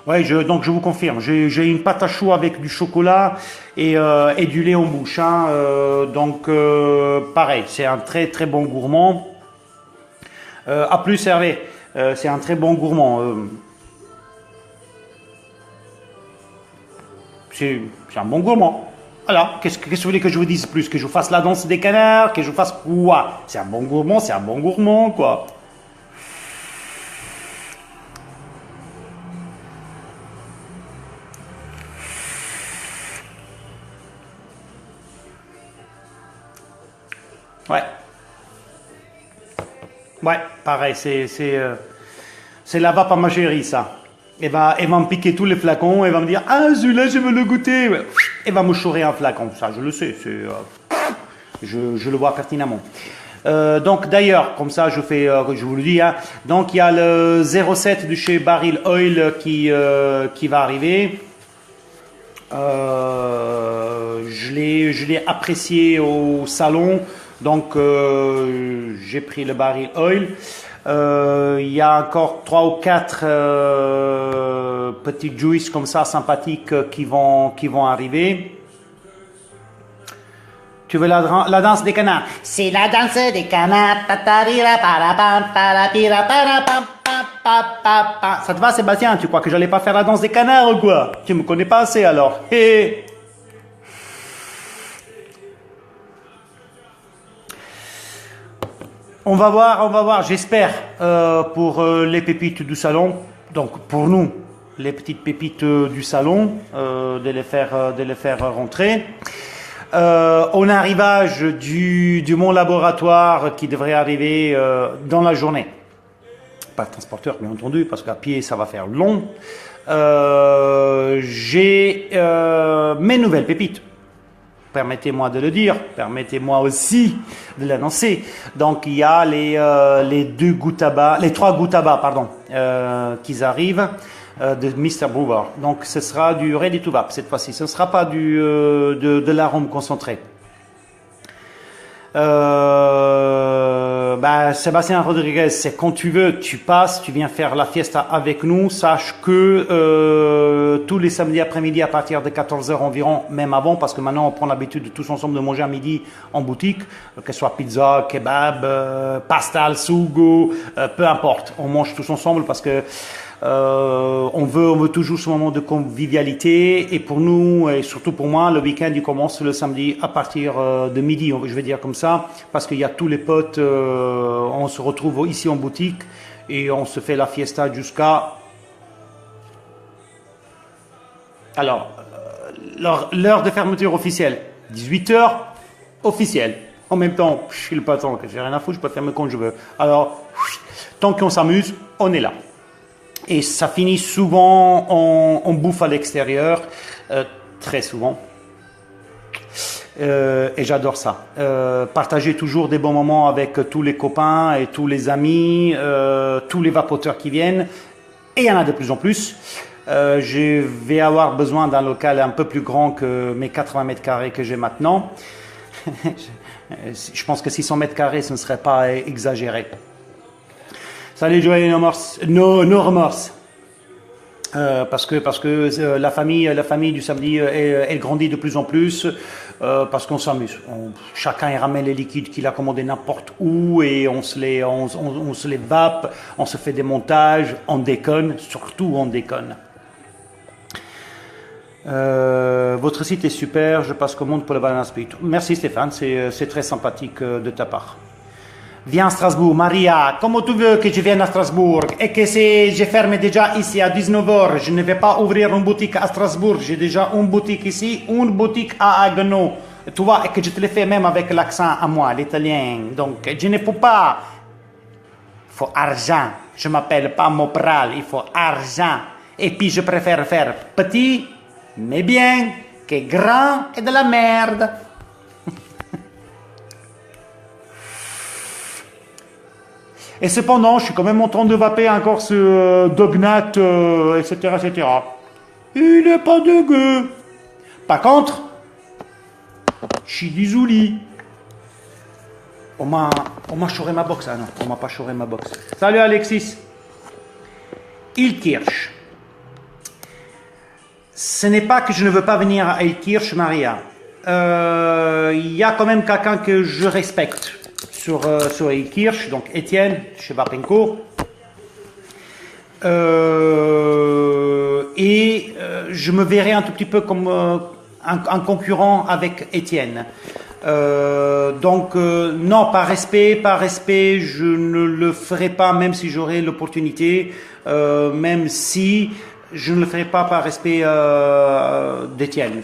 Ouais, donc je vous confirme, j'ai une pâte à choux avec du chocolat et du lait en bouche. Hein, donc pareil, c'est un très très bon gourmand. A plus Hervé, c'est un très bon gourmand. C'est un bon gourmand. Voilà, qu'est-ce que vous voulez que je vous dise plus? Que je vous fasse la danse des canards? Que je vous fasse quoi? C'est un bon gourmand, quoi. Ouais. Ouais, pareil, c'est la vape à ma chérie, ça. Elle va me piquer tous les flacons, elle va me dire « Ah, celui-là, je veux le goûter !» Elle va me chourer un flacon, ça, je le sais, je le vois pertinemment. Donc, d'ailleurs, comme ça, je vous le dis, hein, donc il y a le 07 de chez Barrel Oil qui va arriver. Je l'ai apprécié au salon, donc j'ai pris le Barrel Oil. Il y a encore 3 ou 4 petits juices comme ça sympathiques qui vont arriver. Tu veux la danse des canards? C'est la danse des canards. Ça te va, Sébastien? Tu crois que j'allais pas faire la danse des canards ou quoi? Tu me connais pas assez alors. Hey. On va voir, j'espère, pour les pépites du salon, donc pour nous, les petites pépites du salon, de les faire rentrer. On a un arrivage du mon laboratoire qui devrait arriver dans la journée. Pas le transporteur, bien entendu, parce qu'à pied, ça va faire long. J'ai mes nouvelles pépites. Permettez-moi de le dire, permettez-moi aussi de l'annoncer. Donc il y a les 3 gouttes à bas, pardon, qui arrivent de Mr. Brewer. Donc ce sera du Ready to Vape cette fois-ci. Ce ne sera pas de l'arôme concentré. Sébastien Rodriguez, c'est quand tu veux, tu passes, tu viens faire la fiesta avec nous. Sache que tous les samedis après-midi à partir de 14h environ, même avant, parce que maintenant on prend l'habitude de tous ensemble de manger à midi en boutique, que ce soit pizza, kebab, pastel, sugo, peu importe. On mange tous ensemble parce que on veut toujours ce moment de convivialité, et pour nous et surtout pour moi, le week-end il commence le samedi à partir de midi, je vais dire comme ça, parce qu'il y a tous les potes, on se retrouve ici en boutique et on se fait la fiesta jusqu'à l'heure de fermeture officielle 18h officielle. En même temps, je suis le patron, que j'ai rien à foutre, je peux faire quand je veux. Alors tant qu'on s'amuse, on est là. Et ça finit souvent en bouffe à l'extérieur, très souvent. Et j'adore ça. Partager toujours des bons moments avec tous les copains et tous les amis, tous les vapoteurs qui viennent. Et il y en a de plus en plus. Je vais avoir besoin d'un local un peu plus grand que mes 80 mètres carrés que j'ai maintenant. Je pense que 600 mètres carrés, ce ne serait pas exagéré. Salut Joël, no remorse. Parce que la famille du samedi, elle grandit de plus en plus, parce qu'on s'amuse. Chacun il ramène les liquides qu'il a commandés n'importe où et on se les vape, on se fait des montages, on déconne, surtout on déconne. Votre site est super, je passe commande pour le Banana Split. Merci Stéphane, c'est très sympathique de ta part. Viens à Strasbourg, Maria, comment tu veux que je vienne à Strasbourg? Et que si je ferme déjà ici à 19h, je ne vais pas ouvrir une boutique à Strasbourg. J'ai déjà une boutique ici, une boutique à Haguenau. Tu vois, et que je te le fais même avec l'accent à moi, l'italien. Donc, je ne peux pas. Il faut argent. Je m'appelle pas Mopral, il faut argent. Et puis, je préfère faire petit, mais bien, que grand et de la merde. Et cependant, je suis quand même en train de vaper encore ce Dognat, etc., etc. Il n'est pas dégueu. Par contre, je suis désolé. On m'a chouré ma box. Ah non, on m'a pas chouré ma box. Salut Alexis. Ilkirch. Ce n'est pas que je ne veux pas venir à Ilkirch, Maria. Il y a quand même quelqu'un que je respecte sur Ilkirch, donc Étienne, chez Vapenko. Je me verrai un tout petit peu comme un concurrent avec Étienne. Non, par respect, je ne le ferai pas, même si j'aurai l'opportunité, même si je ne le ferai pas par respect d'Étienne.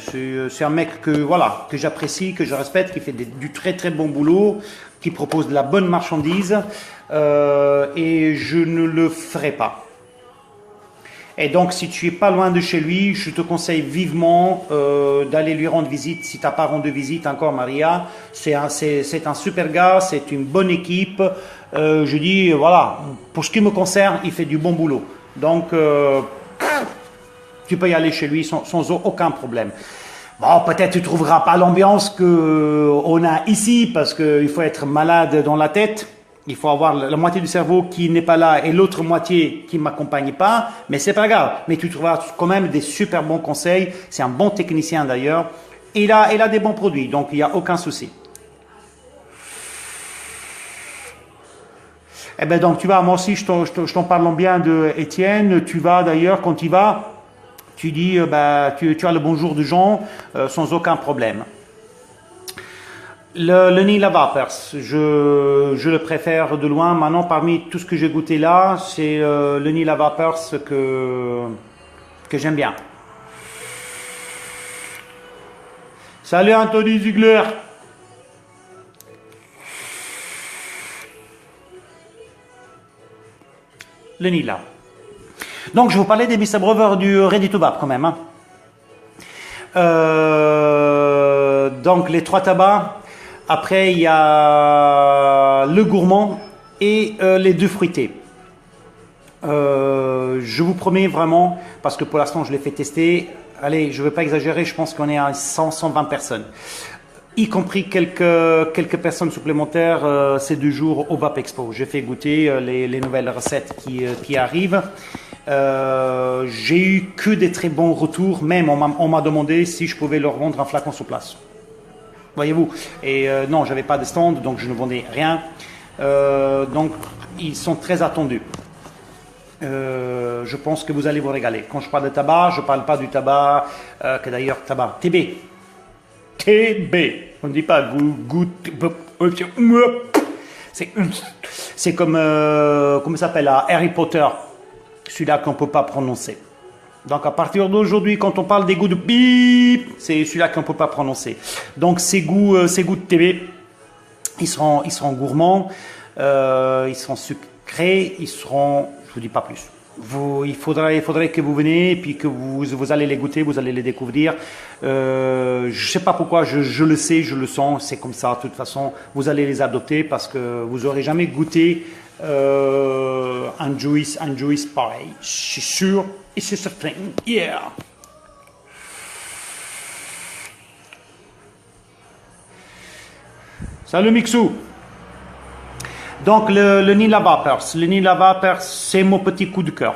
C'est un mec que j'apprécie, que je respecte, qui fait du très très bon boulot, qui propose de la bonne marchandise, et je ne le ferai pas. Et donc, si tu es pas loin de chez lui, je te conseille vivement d'aller lui rendre visite. Si tu n'as pas rendu visite encore, Maria, c'est un super gars, c'est une bonne équipe. Je dis, voilà, pour ce qui me concerne, il fait du bon boulot. Donc, tu peux y aller chez lui sans aucun problème. Bon, peut-être tu ne trouveras pas l'ambiance qu'on a ici, parce qu'il faut être malade dans la tête. Il faut avoir la moitié du cerveau qui n'est pas là et l'autre moitié qui ne m'accompagne pas, mais c'est pas grave. Mais tu trouveras quand même des super bons conseils. C'est un bon technicien d'ailleurs. Il a des bons produits, donc il n'y a aucun souci. Eh bien donc tu vas, moi aussi je t'en parle bien de Étienne. Tu vas d'ailleurs, quand tu vas, tu dis, tu as le bonjour de Jean sans aucun problème. Le Nila Vapers, je le préfère de loin. Maintenant, parmi tout ce que j'ai goûté là, c'est le Nila Vapers que j'aime bien. Salut Anthony Ziegler. Le Nila. Donc, je vous parlais des Mr. Brewer du Ready to Vape quand même. Hein. Donc, les 3 tabacs. Après, il y a le gourmand et les 2 fruités. Je vous promets vraiment, parce que pour l'instant, je l'ai fait tester. Allez, je ne vais pas exagérer, je pense qu'on est à 100-120 personnes. Y compris quelques personnes supplémentaires ces 2 jours au Vape Expo. J'ai fait goûter les nouvelles recettes qui arrivent. J'ai eu que des très bons retours. Même, on m'a demandé si je pouvais leur vendre un flacon sur place. Voyez-vous, et non, j'avais pas de stand, donc je ne vendais rien. Donc, ils sont très attendus. Je pense que vous allez vous régaler. Quand je parle de tabac, je ne parle pas du tabac, que d'ailleurs, tabac, TB. TB. On ne dit pas goût. C'est comme, comment ça s'appelle, Harry Potter, celui-là qu'on ne peut pas prononcer. Donc, à partir d'aujourd'hui, quand on parle des goûts de bip, c'est celui-là qu'on ne peut pas prononcer. Donc, ces goûts de TV, ils seront gourmands, ils seront sucrés, ils seront... Je ne vous dis pas plus. Il faudrait que vous veniez et puis que vous allez les goûter, vous allez les découvrir. Je ne sais pas pourquoi, je le sais, je le sens, c'est comme ça. De toute façon, vous allez les adopter parce que vous n'aurez jamais goûté un juice pareil. Je suis sûr. Et c'est certain, yeah. Salut Mixou. Donc le Nila Vapers. Le Nila Vapers, c'est mon petit coup de cœur.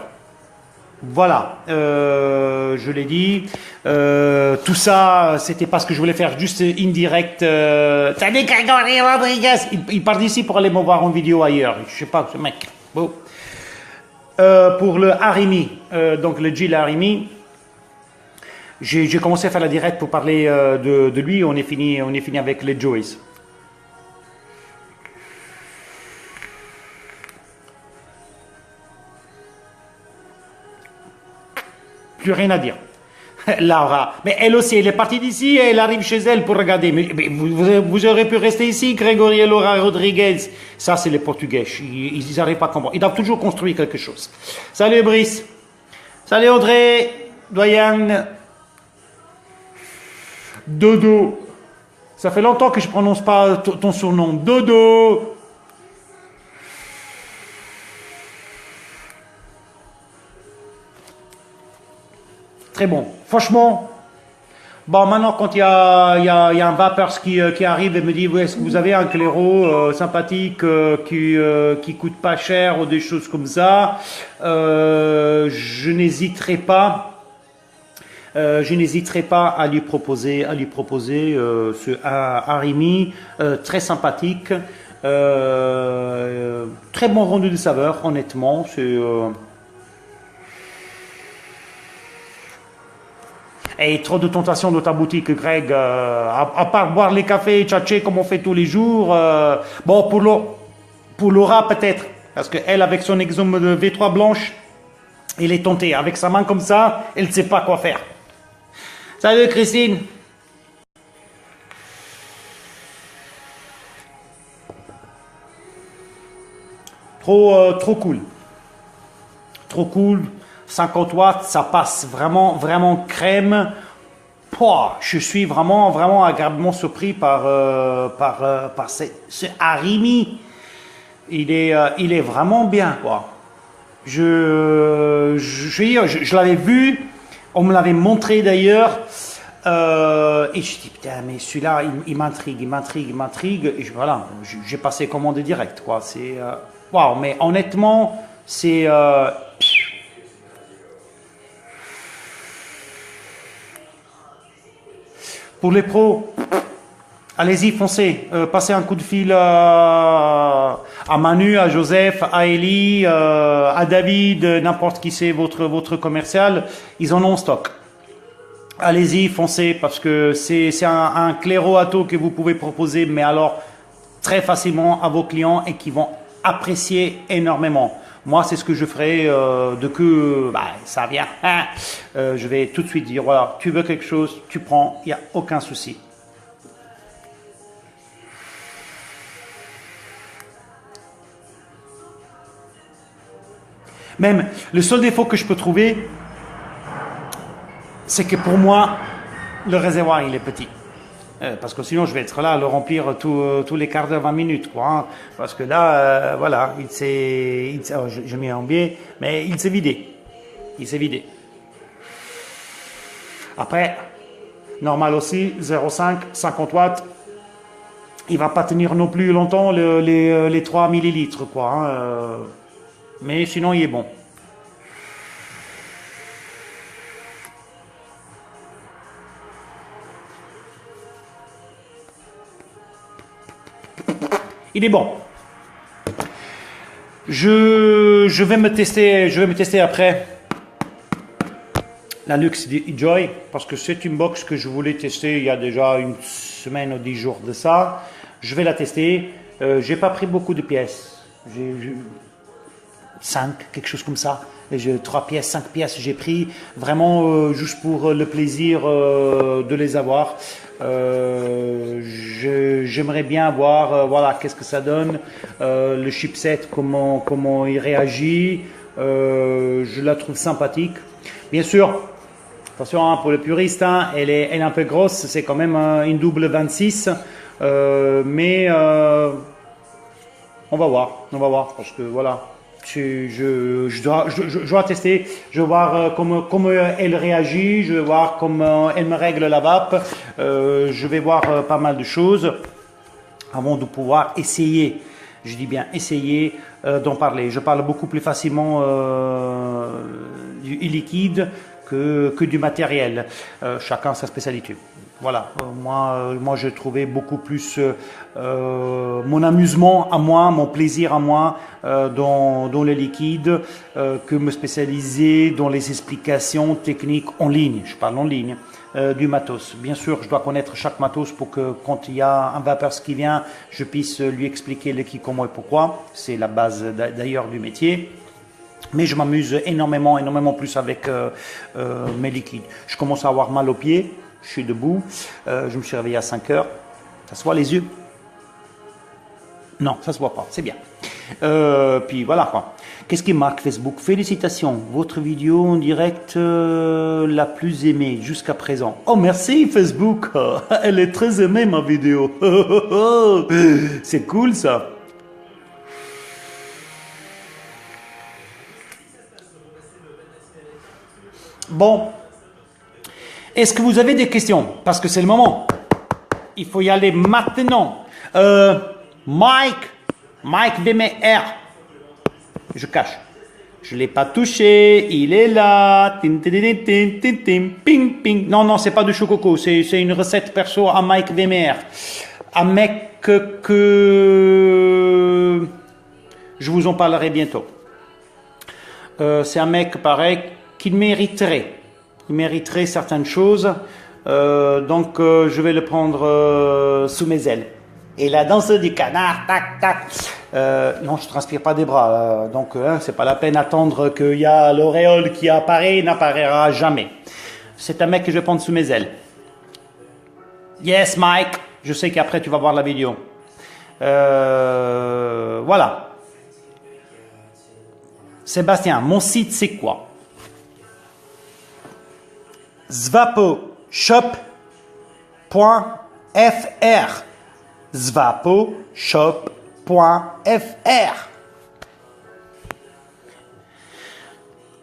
Voilà, je l'ai dit. Tout ça, c'était pas ce que je voulais faire, juste indirect. Salut Grégory Rodriguez. Il part d'ici pour aller me voir en vidéo ailleurs. Je sais pas, ce mec. Bon. Pour le Harimi, donc le Gilles Harimi, j'ai commencé à faire la direct pour parler de lui. On est fini avec les Joyce. Plus rien à dire. Laura, mais elle aussi, elle est partie d'ici et elle arrive chez elle pour regarder. Mais vous aurez pu rester ici, Grégory et Laura Rodriguez. Ça, c'est les Portugais. Ils n'arrivent pas à comprendre. Ils doivent toujours construire quelque chose. Salut Brice. Salut Audrey. Doyenne. Dodo. Ça fait longtemps que je ne prononce pas ton surnom. Dodo. Très bon. Franchement, bon, maintenant, quand il y a un vapeur qui arrive et me dit, est-ce que vous avez un claireau sympathique qui coûte pas cher ou des choses comme ça, je n'hésiterai pas. Je n'hésiterai pas à lui proposer ce harimi très sympathique, très bon rendu de saveur, honnêtement. Et trop de tentations de ta boutique, Greg, à part boire les cafés et tchatcher comme on fait tous les jours. Bon, pour Laura peut-être, parce qu'elle, avec son exome de V3 blanche, elle est tentée. Avec sa main comme ça, elle ne sait pas quoi faire. Salut Christine. Trop cool. Trop cool. 50 watts, ça passe vraiment crème. Pouah, je suis vraiment agréablement surpris par ce harimi. Il est vraiment bien, quoi. Je l'avais vu. On me l'avait montré d'ailleurs, et je dis putain, mais celui-là, il m'intrigue. Et voilà, j'ai passé commande direct, quoi. C'est waouh, mais honnêtement, c'est pour les pros. Allez-y, foncez. Passez un coup de fil à Manu, à Joseph, à Eli, à David, n'importe qui c'est votre commercial. Ils en ont en stock. Allez-y, foncez, parce que c'est un claireau à taux que vous pouvez proposer, mais alors très facilement à vos clients et qui vont apprécier énormément. Moi, c'est ce que je ferai ça vient. Je vais tout de suite dire, voilà, tu veux quelque chose, tu prends, il n'y a aucun souci. Même, le seul défaut que je peux trouver, c'est que pour moi, le réservoir, il est petit. Parce que sinon, je vais être là à le remplir tous les quarts d'heure, 20 minutes, quoi. Hein. Parce que là, voilà, je mets un biais, mais il s'est vidé. Après, normal aussi, 0,5, 50 watts. Il va pas tenir non plus longtemps les 3 millilitres, quoi. Hein. Mais sinon, il est bon. Il est bon. Je vais me tester après la Lux Joy parce que c'est une box que je voulais tester il y a déjà une semaine ou 10 jours de ça. Je vais la tester. J'ai pas pris beaucoup de pièces. J'ai 5, quelque chose comme ça. 3 pièces, 5 pièces, j'ai pris vraiment juste pour le plaisir de les avoir. J'aimerais bien voir voilà, qu'est-ce que ça donne, le chipset, comment il réagit. Je la trouve sympathique. Bien sûr, attention hein, pour le puriste, hein, elle est un peu grosse, c'est quand même une double 26, mais on va voir parce que voilà. Je dois tester, je vais voir comment elle réagit, je vais voir comment elle me règle la vape, je vais voir pas mal de choses avant de pouvoir essayer, je dis bien essayer d'en parler. Je parle beaucoup plus facilement du liquide que du matériel, chacun sa spécialité. Voilà, moi je trouvais beaucoup plus mon amusement à moi, mon plaisir à moi dans le liquide que me spécialiser dans les explications techniques en ligne. Je parle en ligne du matos. Bien sûr, je dois connaître chaque matos pour que quand il y a un vapeur qui vient, je puisse lui expliquer le qui, comment et pourquoi. C'est la base d'ailleurs du métier. Mais je m'amuse énormément plus avec mes liquides. Je commence à avoir mal aux pieds. Je suis debout, je me suis réveillé à 5 heures. Ça se voit les yeux? Non, ça se voit pas, c'est bien. Puis voilà quoi. Qu'est-ce qui marque Facebook? Félicitations, votre vidéo en direct la plus aimée jusqu'à présent. Oh merci Facebook, elle est très aimée ma vidéo. C'est cool ça. Bon. Est-ce que vous avez des questions? Parce que c'est le moment. Il faut y aller maintenant. Mike VMR. Je cache. Je ne l'ai pas touché. Il est là. Tin, tin, tin, tin, tin, tin, ping, ping. Non, c'est pas du chococo. C'est une recette perso à Mike VMR. Un mec que je vous en parlerai bientôt. C'est un mec pareil qui mériterait. Il mériterait certaines choses. Donc je vais le prendre sous mes ailes. Et la danse du canard, tac, tac. Non, je ne transpire pas des bras. Donc c'est pas la peine d'attendre qu'il y a l'auréole qui apparaît, n'apparaîtra jamais. C'est un mec que je vais prendre sous mes ailes. Yes, Mike. Je sais qu'après tu vas voir la vidéo. Voilà. Sébastien, mon site c'est quoi? svaposhop.fr. svaposhop.fr.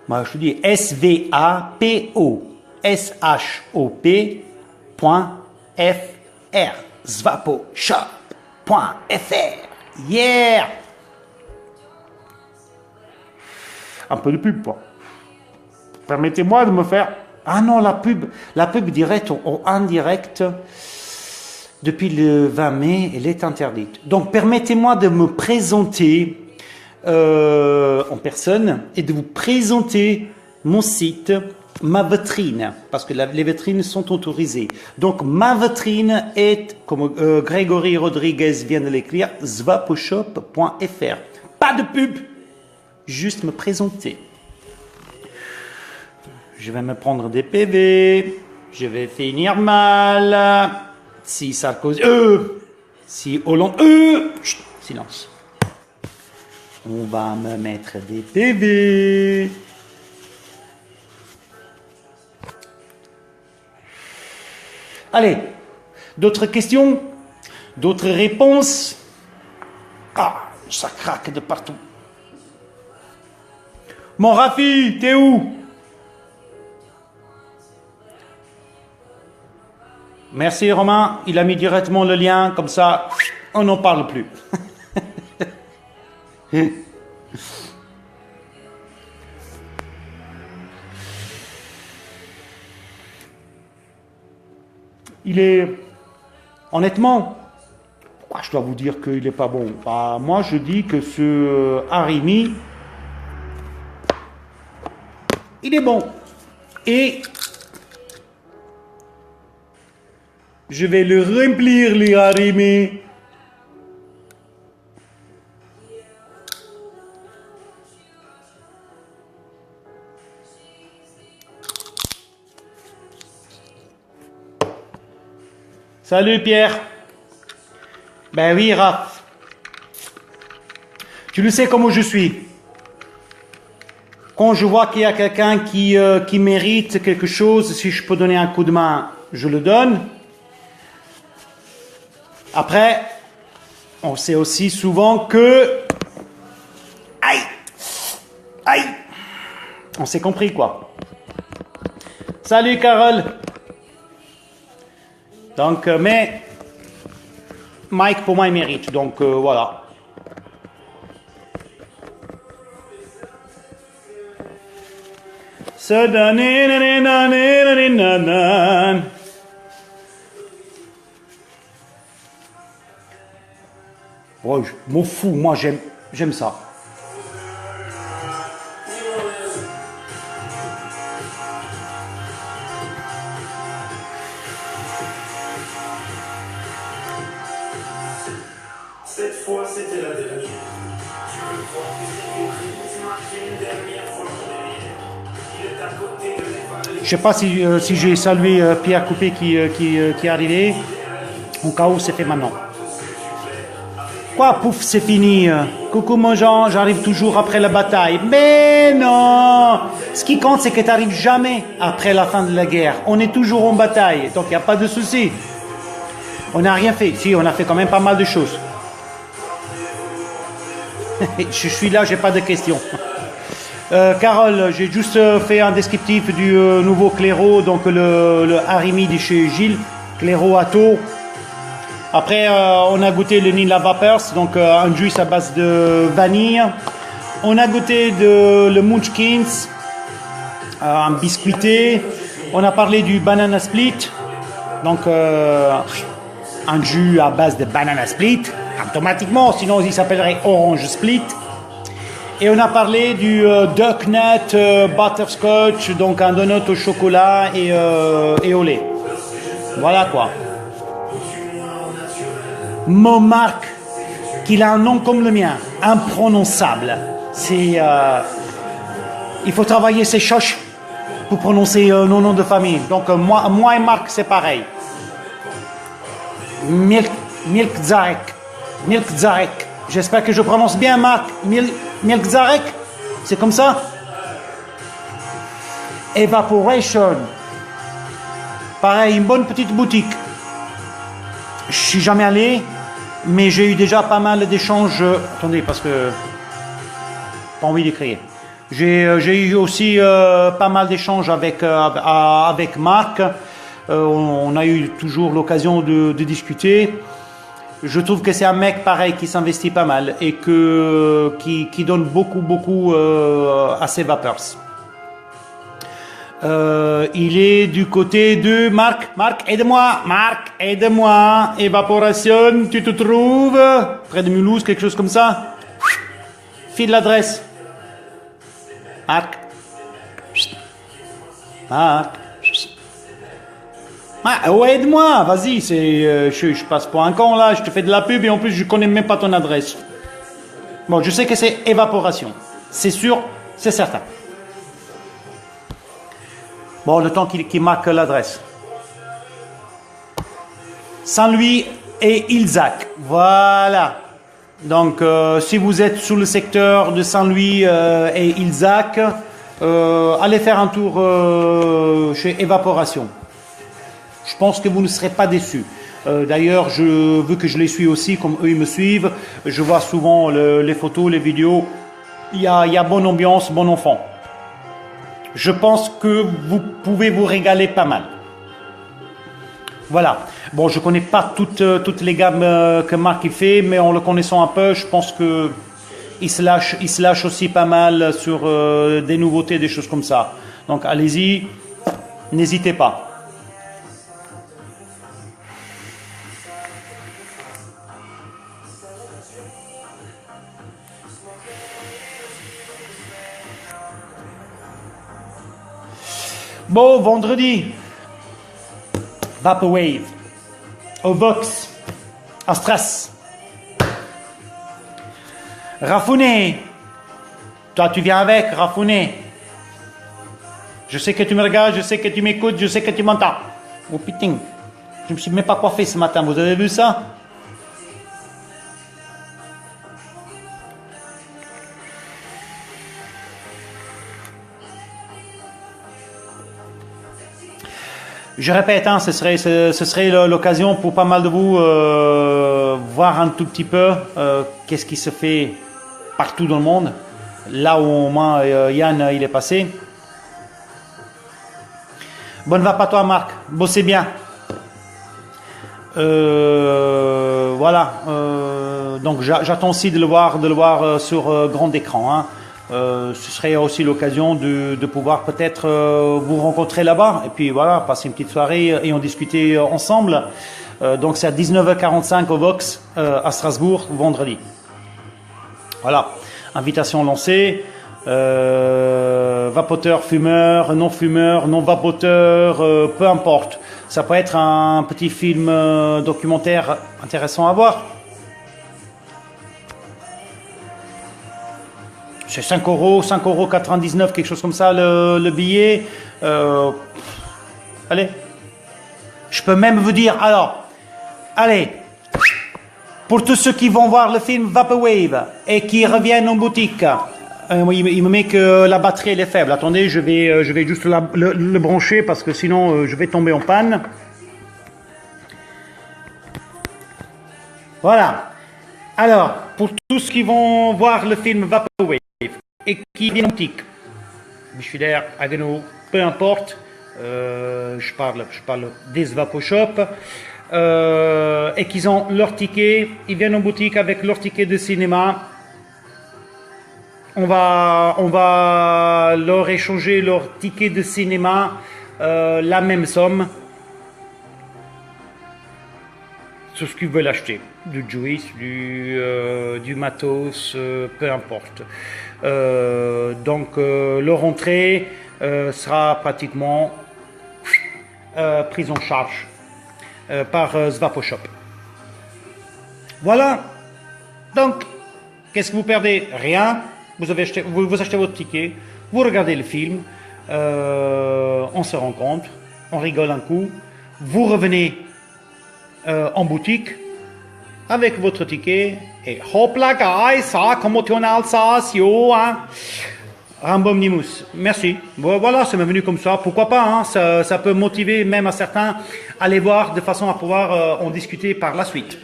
Moi je te dis svaposhop.fr. svaposhop.fr. Yeah. Un peu de pub, quoi. Permettez-moi de me faire... Ah non, la pub directe ou indirecte, depuis le 20 mai, elle est interdite. Donc, permettez-moi de me présenter en personne et de vous présenter mon site, ma vitrine, parce que les vitrines sont autorisées. Donc, ma vitrine est, comme Grégory Rodriguez vient de l'écrire, svaposhop.fr. Pas de pub, juste me présenter. Je vais me prendre des PV, je vais finir mal. Si Sarkozy, si Hollande, chut, silence. On va me mettre des PV. Allez, d'autres questions? D'autres réponses? Ah, ça craque de partout. Mon Rafi, t'es où? Merci Romain, il a mis directement le lien, comme ça, on n'en parle plus. Il est, honnêtement, pourquoi je dois vous dire qu'il n'est pas bon? Bah, moi je dis que ce harimi, il est bon. Et je vais le remplir, les harimi. Salut Pierre. Ben oui, Raph. Tu le sais comment je suis. Quand je vois qu'il y a quelqu'un qui mérite quelque chose, si je peux donner un coup de main, je le donne. Après, on sait aussi souvent que... Aïe! Aïe! On s'est compris, quoi. Salut, Carole! Donc, mais... Mike, pour moi, il mérite. Donc, voilà. Se donner... Oh, je m'en fous, moi j'aime ça. Cette fois, c'était la dernière. Tu veux croire que c'est une dernière fois qu'on est lié. Il est à côté de l'évaluation. Je sais pas si j'ai salué Pierre Coupé qui est arrivé. Au cas où c'est fait maintenant. Quoi, pouf, c'est fini. Coucou mon Jean, j'arrive toujours après la bataille. Mais non! Ce qui compte, c'est que tu n'arrives jamais après la fin de la guerre. On est toujours en bataille, donc il n'y a pas de souci. On n'a rien fait. Si, on a fait quand même pas mal de choses. Je suis là, j'ai pas de questions. Carole, j'ai juste fait un descriptif du nouveau Clairo, donc le Harimi de chez Gilles, Clairo Atto. Après, on a goûté le Nila Vapors, donc un jus à base de vanille. On a goûté le Munchkins, un biscuité. On a parlé du Banana Split, donc un jus à base de Banana Split, automatiquement, sinon il s'appellerait Orange Split. Et on a parlé du Duck Nut Butterscotch, donc un donut au chocolat et au lait. Voilà quoi. Mon Marc, qu'il a un nom comme le mien, imprononçable. C'est, il faut travailler ses choches pour prononcer nos noms de famille. Donc moi et Marc, c'est pareil. Milk Zarek. J'espère que je prononce bien, Marc. Milk Zarek. C'est comme ça. Evaporation. Pareil, une bonne petite boutique. Je suis jamais allé, mais j'ai eu déjà pas mal d'échanges. Attendez, parce que pas envie d'écrire. J'ai eu aussi pas mal d'échanges avec Marc. On a eu toujours l'occasion de discuter. Je trouve que c'est un mec pareil qui s'investit pas mal et qui donne beaucoup à ses vapeurs. Il est du côté de Marc. Marc, aide-moi. Marc, aide-moi. Évaporation, tu te trouves près de Mulhouse, quelque chose comme ça. File l'adresse. Marc. Marc. Ah, oh, aide-moi, vas-y, je passe pour un con là, je te fais de la pub et en plus je connais même pas ton adresse. Bon, je sais que c'est évaporation. C'est sûr, c'est certain. Bon, le temps qu'il marque l'adresse. Saint-Louis et Ilzac. Voilà. Donc, si vous êtes sous le secteur de Saint-Louis et Ilzac, allez faire un tour chez Évaporation. Je pense que vous ne serez pas déçus. D'ailleurs, je veux que je les suis aussi, comme eux ils me suivent. Je vois souvent les photos, les vidéos. Il y a bonne ambiance, bon enfant. Je pense que vous pouvez vous régaler pas mal. Voilà. Bon, je connais pas toutes les gammes que Marc il fait, mais en le connaissant un peu, je pense que il se lâche aussi pas mal sur des nouveautés, des choses comme ça. Donc allez-y, n'hésitez pas. Bon, vendredi, Vaporwave, au Vox, à Stras. Rafouné, toi tu viens avec, Rafouné. Je sais que tu me regardes, je sais que tu m'écoutes, je sais que tu m'entends. Oh putain, je me suis même pas coiffé ce matin, vous avez vu ça? Je répète, hein, ce serait l'occasion pour pas mal de vous voir un tout petit peu qu'est-ce qui se fait partout dans le monde, là où au moins Yann il est passé. Bonne vape à toi Marc, bossez bien. Voilà, donc j'attends aussi de le voir sur grand écran. Hein. Ce serait aussi l'occasion de pouvoir peut-être vous rencontrer là-bas et puis voilà, passer une petite soirée et en discuter ensemble. Donc c'est à 19h45 au Vox à Strasbourg, vendredi. Voilà, invitation lancée. Vapoteur, fumeur, non vapoteur, peu importe. Ça peut être un petit film documentaire intéressant à voir. C'est 5 €, 5,99 €, quelque chose comme ça le billet. Allez. Je peux même vous dire, alors, allez, pour tous ceux qui vont voir le film Vaporwave et qui reviennent en boutique, il me met que la batterie elle est faible. Attendez, je vais juste le brancher parce que sinon je vais tomber en panne. Voilà. Alors, pour tous qui vont voir le film Vaporwave et qui viennent en boutique, Bischwiller, Haguenau, peu importe. Je parle des Vaposhop. Et qu'ils ont leur ticket, ils viennent en boutique avec leur ticket de cinéma. On va leur échanger leur ticket de cinéma, la même somme, sur ce qu'ils veulent acheter, du juice, du matos, peu importe. Donc leur entrée sera pratiquement prise en charge par Svaposhop. Voilà. Donc, qu'est-ce que vous perdez? Rien. Vous achetez votre ticket, vous regardez le film, on se rencontre, on rigole un coup, vous revenez en boutique avec votre ticket et hop là, guys, ça, comment tu en Alsace, yo, hein? Rambom Nimus, merci. Voilà, ça m'est venu comme ça, pourquoi pas, hein? Ça peut motiver même à certains à les voir de façon à pouvoir en discuter par la suite.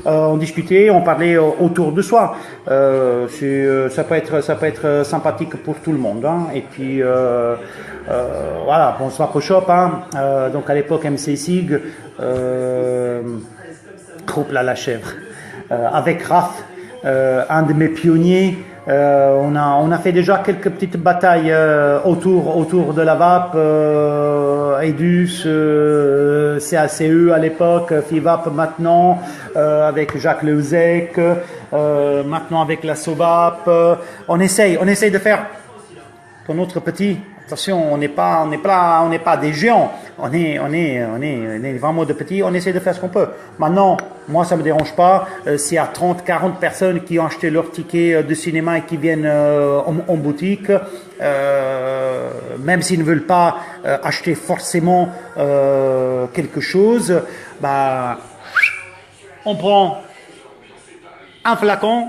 On discutait, on parlait autour de soi. Ça peut être sympathique pour tout le monde. Hein. Et puis voilà, bon, Svaposhop, hein. Donc à l'époque MC Sig, Groupe la chèvre, avec Raph, un de mes pionniers. On a fait déjà quelques petites batailles autour de la vape, Edus, CACE à l'époque, FIVAP maintenant, avec Jacques Leuzec, maintenant avec la Sovap. On essaye de faire pour notre petit. Attention, on n'est pas des géants. On est vraiment de petits. On essaie de faire ce qu'on peut. Maintenant, moi, ça me dérange pas. S'il y a 30, 40 personnes qui ont acheté leur ticket de cinéma et qui viennent en boutique, même s'ils ne veulent pas acheter forcément quelque chose, bah, on prend un flacon,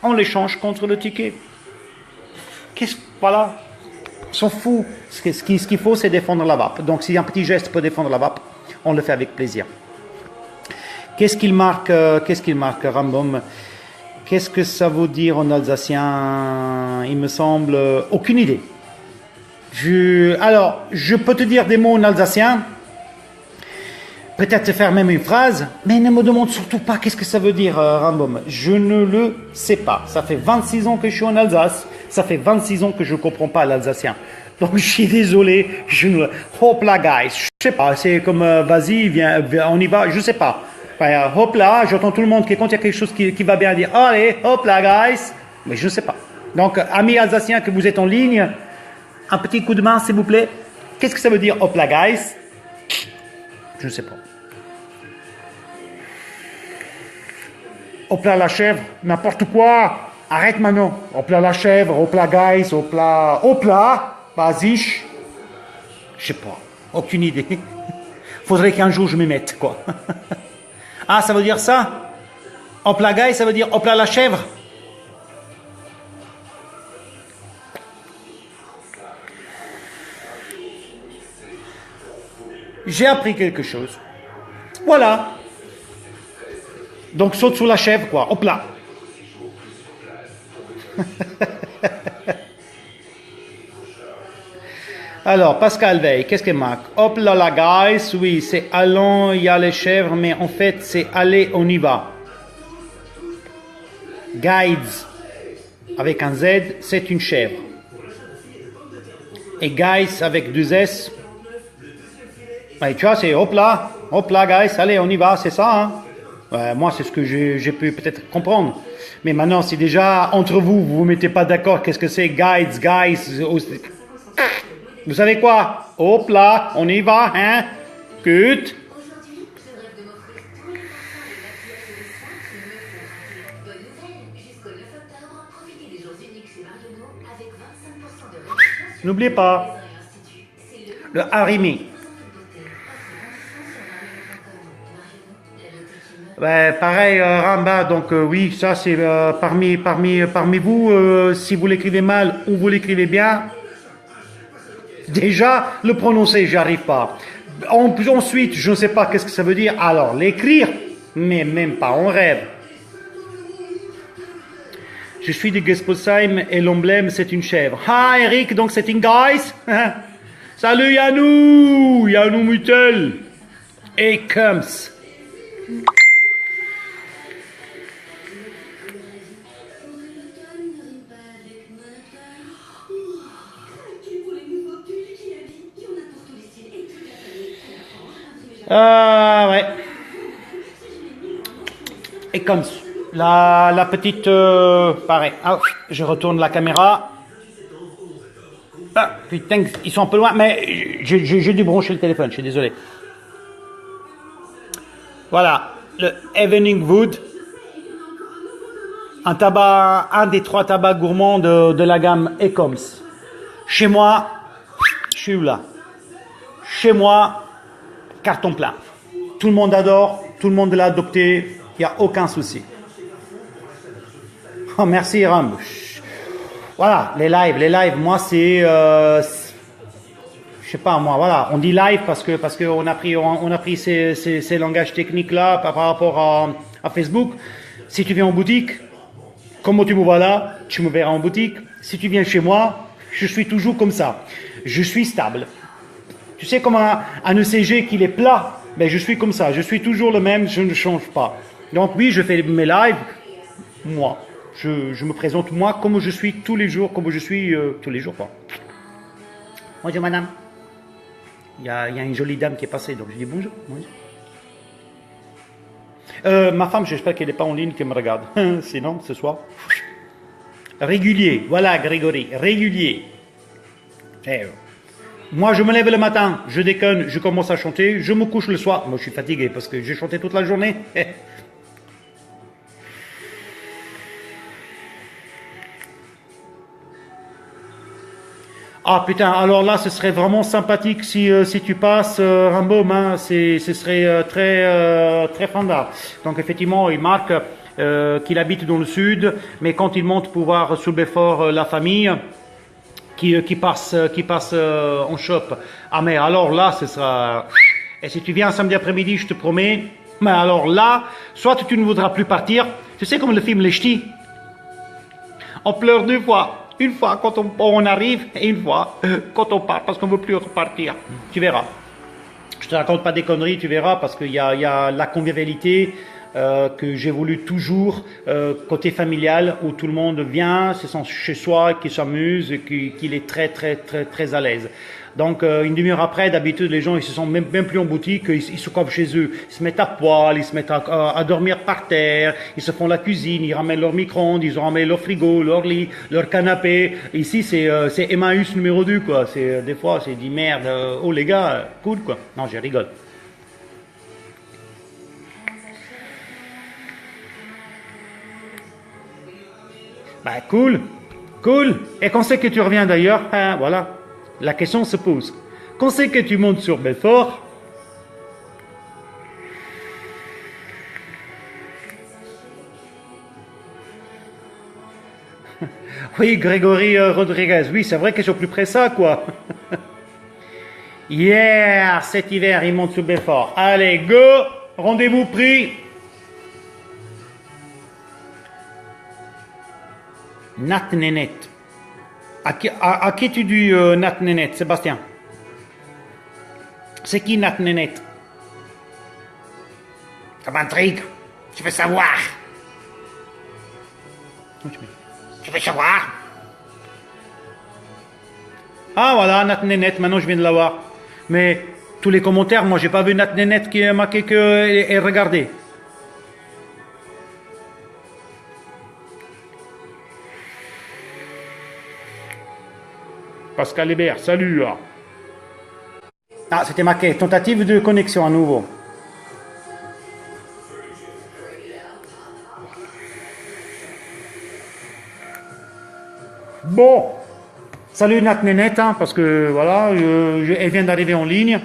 on l'échange contre le ticket. Voilà. S'en fout. Ce qu'il faut, c'est défendre la vape. Donc, si un petit geste peut défendre la vape, on le fait avec plaisir. Qu'est-ce qu'il marque, Rambom? Qu'est-ce que ça veut dire en alsacien? Il me semble, aucune idée. Alors, je peux te dire des mots en alsacien, peut-être te faire même une phrase, mais ne me demande surtout pas qu'est-ce que ça veut dire, Rambom. Je ne le sais pas. Ça fait 26 ans que je suis en Alsace. Ça fait 26 ans que je ne comprends pas l'alsacien. Donc, je suis désolé. Hop là, guys. Je sais pas. C'est comme, vas-y, viens, on y va. Je sais pas. Enfin, hop là, j'entends tout le monde qui, quand il y a quelque chose qui va bien dire, allez, hop là, guys. Mais je ne sais pas. Donc, amis alsaciens, que vous êtes en ligne, un petit coup de main, s'il vous plaît. Qu'est-ce que ça veut dire, hop là, guys? Je ne sais pas. Hop là, la chèvre, n'importe quoi. Arrête maintenant. Hop là, la chèvre, hop là, guys, hop là, vas-y. Je sais pas. Aucune idée. Faudrait qu'un jour je m'y mette, quoi. Ah, ça veut dire ça? Hop là, guys, ça veut dire hop là, la chèvre. J'ai appris quelque chose. Voilà. Donc saute sur la chèvre, quoi. Hop là. Alors, Pascal Veil, qu'est-ce qu'elle marque? Hop là là, guys. Oui, c'est allons, il y a les chèvres, mais en fait, c'est allez, on y va. Guides, avec un Z, c'est une chèvre. Et guys, avec deux S, ben, tu vois, c'est hop là, guys, allez, on y va, c'est ça, hein? Moi, c'est ce que j'ai pu peut-être comprendre. Mais maintenant, si déjà, entre vous, vous ne mettez pas d'accord, qu'est-ce que c'est, guides, guys, vous savez quoi? Hop là, on y va, hein? Good. N'oubliez pas, le harimi. Pareil, Ramba, donc oui, ça c'est parmi vous, si vous l'écrivez mal ou vous l'écrivez bien, déjà, le prononcer, j'arrive pas. Ensuite, je ne sais pas qu'est-ce que ça veut dire, alors l'écrire, mais même pas en rêve. Je suis de Gesposheim et l'emblème c'est une chèvre. Ah Eric, donc c'est une guys. Salut Yannou, Yannou Mutel. Et comes. Ouais. Et comme la petite... pareil. Ah, je retourne la caméra. Ah, putain, ils sont un peu loin, mais j'ai dû brancher le téléphone, je suis désolé. Voilà, le Evening Wood. Un des 3 tabacs gourmands de la gamme Ecoms. Chez moi, je suis où là? Chez moi, carton plein. Tout le monde adore, tout le monde l'a adopté, il n'y a aucun souci. Oh, merci Ram. Voilà, les lives, moi c'est... je sais pas moi, voilà, on dit live parce qu'on a pris ces langages techniques là par rapport à Facebook. Si tu viens en boutique, comme tu me vois là, tu me verras en boutique. Si tu viens chez moi, je suis toujours comme ça. Je suis stable. Tu sais comme un ECG qu'il est plat, mais je suis comme ça. Je suis toujours le même, je ne change pas. Donc oui, je fais mes lives, moi. Je me présente moi comme je suis tous les jours, comme je suis tous les jours quoi. Bonjour madame. Il y a une jolie dame qui est passée, donc je dis bonjour. Ma femme, j'espère qu'elle n'est pas en ligne, qu'elle me regarde. Sinon, ce soir. Régulier, voilà Grégory, régulier. Moi, je me lève le matin, je déconne, je commence à chanter, je me couche le soir. Moi, je suis fatigué parce que j'ai chanté toute la journée. Ah putain, alors là, ce serait vraiment sympathique si tu passes, Rambo, hein, ce serait très fandard. Donc effectivement, il marque qu'il habite dans le sud, mais quand il monte pour voir sous Belfort la famille, qui passe en shop. Ah mais alors là, ce sera... Et si tu viens samedi après-midi, je te promets, mais alors là, soit tu ne voudras plus partir, tu sais comme le film Les Ch'tis, on pleure 2 fois. Une fois quand on arrive et une fois quand on part parce qu'on ne veut plus repartir. Tu verras. Je ne te raconte pas des conneries, tu verras, parce qu'il y a la convivialité que j'ai voulu toujours, côté familial, où tout le monde vient, se sent chez soi, qui s'amuse et qu'il est très à l'aise. Donc, une demi-heure après, d'habitude, les gens, ils se sont même plus en boutique, ils se coiffent chez eux. Ils se mettent à poil, ils se mettent à dormir par terre, ils se font la cuisine, ils ramènent leur micro-ondes, ils ramènent leur frigo, leur lit, leur canapé. Ici, c'est Emmaüs numéro 2, quoi. Des fois, c'est dit merde, oh les gars, cool, quoi. Non, je rigole. Bah, cool. Et quand c'est que tu reviens d'ailleurs, hein, voilà. La question se pose. Quand c'est que tu montes sur Belfort, oui, Grégory Rodriguez, oui, c'est vrai qu'ils sont plus près de ça, quoi. Yeah, cet hiver, il monte sur Belfort. Allez, go, rendez-vous pris. Nat Nénette. À qui tu dis Nat Nénette, Sébastien? C'est qui Nat Nénette? Ça m'intrigue. Je veux savoir. Tu veux savoir? Ah voilà, Nat Nénette, maintenant je viens de l'avoir. Mais tous les commentaires, moi j'ai pas vu Nat Nénette qui a marqué que... regardez. Pascal Hébert, salut. Ah, c'était marqué. Tentative de connexion à nouveau. Bon. Salut Nat Nénette, hein, parce que voilà, elle vient d'arriver en ligne.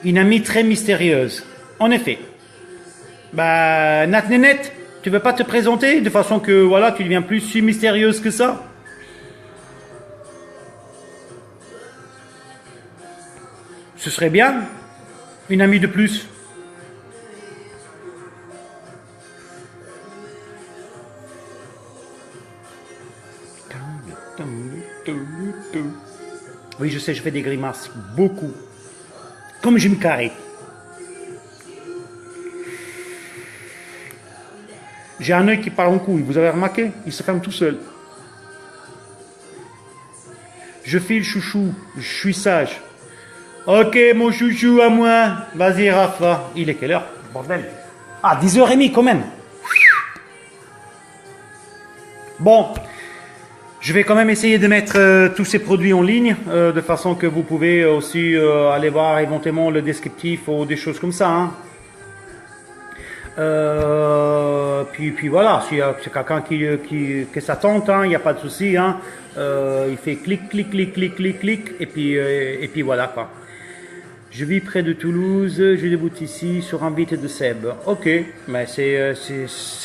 Une amie très mystérieuse. En effet. Bah, Nat Nénette, tu veux pas te présenter de façon que voilà, tu deviens plus si mystérieuse que ça? Ce serait bien, une amie de plus. Oui, je sais, je fais des grimaces. Beaucoup. Comme Jim Carrey. J'ai un œil qui part en couille. Vous avez remarqué? Il se ferme tout seul. Je file chouchou. Je suis sage. Ok, mon chouchou à moi. Vas-y, Rafa. Il est quelle heure? Bordel. Ah, 10h30 quand même. Bon. Je vais quand même essayer de mettre tous ces produits en ligne, de façon que vous pouvez aussi aller voir éventuellement le descriptif ou des choses comme ça. Hein. Puis voilà, s'il y a quelqu'un qui ça tente, il n'y a pas de souci. Hein. Il fait clic, clic, clic, clic, clic, clic, et puis voilà quoi. Je vis près de Toulouse, je débute ici sur invite de Seb. Ok, mais c'est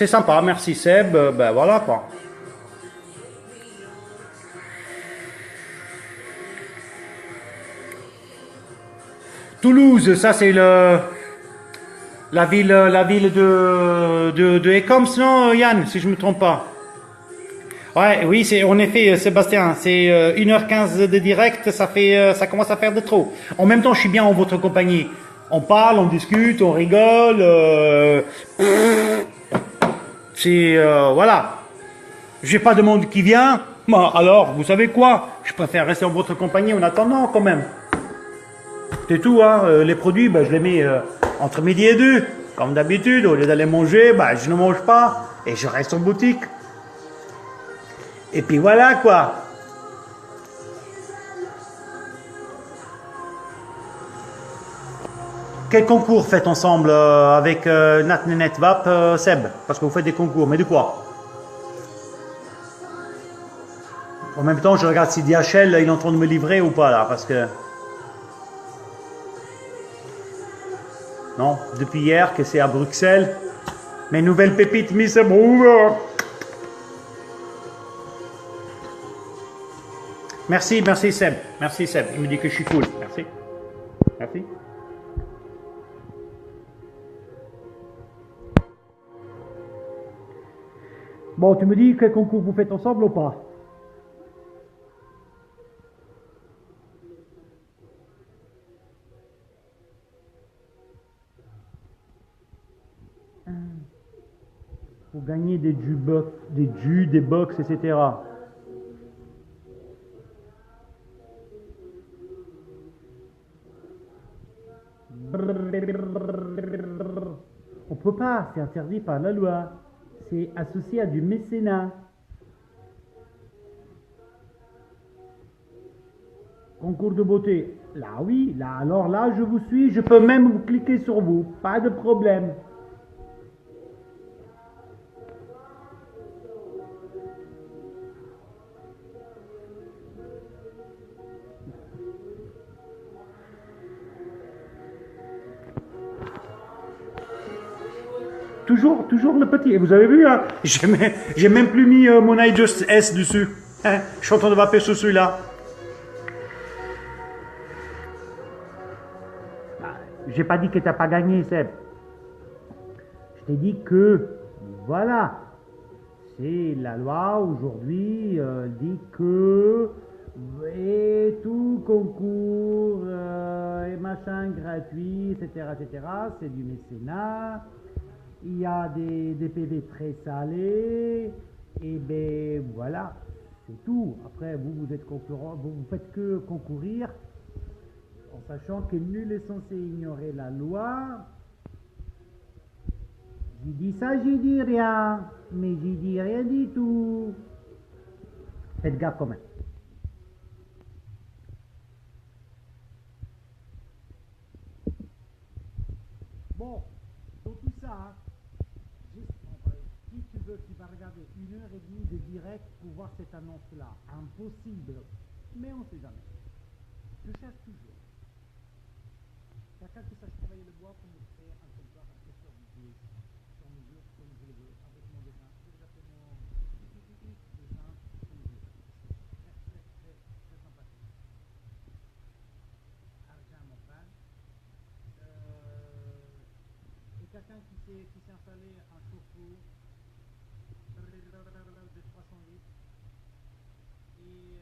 sympa, merci Seb, ben voilà quoi. Toulouse, ça c'est la ville de Ecoms, non Yann, si je me trompe pas. Ouais, oui, c'est en effet Sébastien, c'est 1h15 de direct, ça commence à faire de trop. En même temps, je suis bien en votre compagnie. On parle, on discute, on rigole. Voilà. J'ai pas de monde qui vient. Bon, alors, vous savez quoi? Je préfère rester en votre compagnie en attendant quand même. C'est tout, hein. Les produits, je les mets entre midi et 2. Comme d'habitude, au lieu d'aller manger, je ne mange pas et je reste en boutique. Et puis voilà quoi. Quel concours faites ensemble avec Natnenet Vap, Seb? Parce que vous faites des concours, mais de quoi? En même temps, je regarde si DHL il est en train de me livrer ou pas là, parce que... Non, depuis hier que c'est à Bruxelles. Mes nouvelles pépites Miss Brouwer. Merci Seb. Merci Seb. Il me dit que je suis cool. Merci. Merci. Bon, tu me dis quel concours vous faites ensemble ou pas? Pour gagner des jus, des box, etc. On peut pas, c'est interdit par la loi. C'est associé à du mécénat. Concours de beauté. Là oui, là alors là je vous suis, je peux même vous cliquer sur vous, pas de problème. Toujours le petit. Et vous avez vu, hein, j'ai même plus mis mon iJust S dessus. Hein, je suis en train de vaper sur celui-là. J'ai pas dit que t'as pas gagné, Seb. Je t'ai dit que, voilà, c'est la loi aujourd'hui dit que et tout concours et machin gratuit, etc., c'est du mécénat. Il y a des PV très salés, et ben voilà, c'est tout. Après, vous êtes concurrent, vous faites que concourir, en sachant que nul est censé ignorer la loi. J'y dis ça, j'y dis rien, mais j'y dis rien du tout. Faites gaffe quand même. Bon, dans tout ça, hein, si tu veux, tu vas regarder 1h30 de direct pour voir cette annonce-là. Impossible. Mais on ne sait jamais. Je cherche toujours. Quelqu'un qui sache travailler le bois pour me créer un comptoir, un testeur vidéo sur mesure, comme je le veux, avec mon dessin. Exactement. Dessin, comme je le veux. Très sympathique. Argent, mon fan. Et quelqu'un qui s'est installé un chauffe-eau de 300 litres et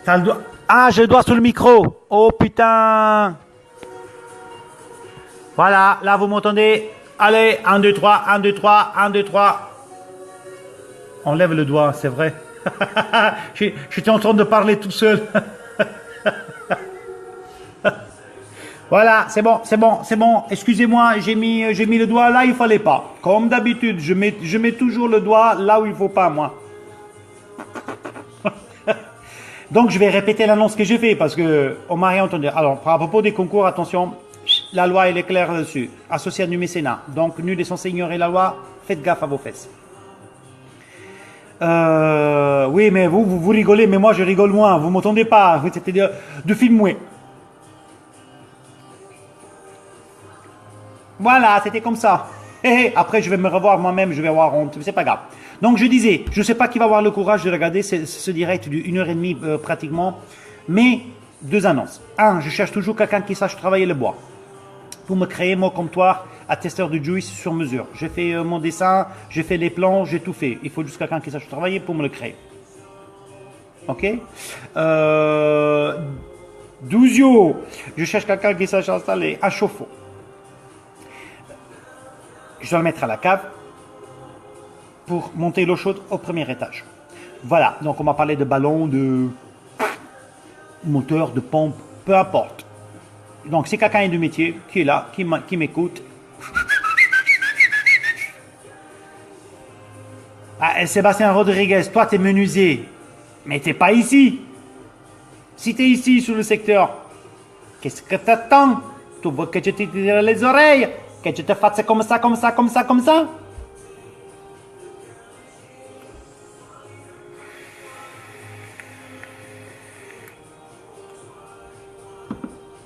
T'as le doigt. Ah, j'ai le doigt sur le micro. Oh putain. Voilà, là vous m'entendez. Allez, 1, 2, 3, 1, 2, 3, 1, 2, 3. On lève le doigt, c'est vrai. J'étais en train de parler tout seul. Voilà, c'est bon, c'est bon, c'est bon. Excusez-moi, j'ai mis le doigt là, il fallait pas. Comme d'habitude, je mets toujours le doigt là où il faut pas, moi. Donc, je vais répéter l'annonce que j'ai fait parce que on m'a rien entendu. Alors, à propos des concours, attention, la loi, elle est claire là-dessus. Associé à du mécénat. Donc, nul est censé ignorer la loi. Faites gaffe à vos fesses. Oui, mais vous rigolez, mais moi, je rigole moins. Vous m'entendez pas. C'était de filmer. Voilà, c'était comme ça. Après, je vais me revoir moi-même, je vais avoir honte. C'est pas grave. Donc, je disais, je ne sais pas qui va avoir le courage de regarder ce direct d'une heure et demie pratiquement, mais 2 annonces. 1, je cherche toujours quelqu'un qui sache travailler le bois pour me créer mon comptoir à testeur de juice sur mesure. J'ai fait mon dessin, j'ai fait les plans, j'ai tout fait. Il faut juste quelqu'un qui sache travailler pour me le créer. Ok 12, je cherche quelqu'un qui sache installer un chauffe-eau. Je dois le mettre à la cave pour monter l'eau chaude au premier étage. Voilà, donc on m'a parlé de ballon, de moteur, de pompe, peu importe. Donc si quelqu'un est du métier, qui est là, qui m'écoute. Ah, Sébastien Rodriguez, toi t'es menuisier, mais t'es pas ici. Si t'es ici sur le secteur, qu'est-ce que t'attends? Tu veux que je te tire les oreilles? Que je te fasse comme ça, comme ça, comme ça, comme ça?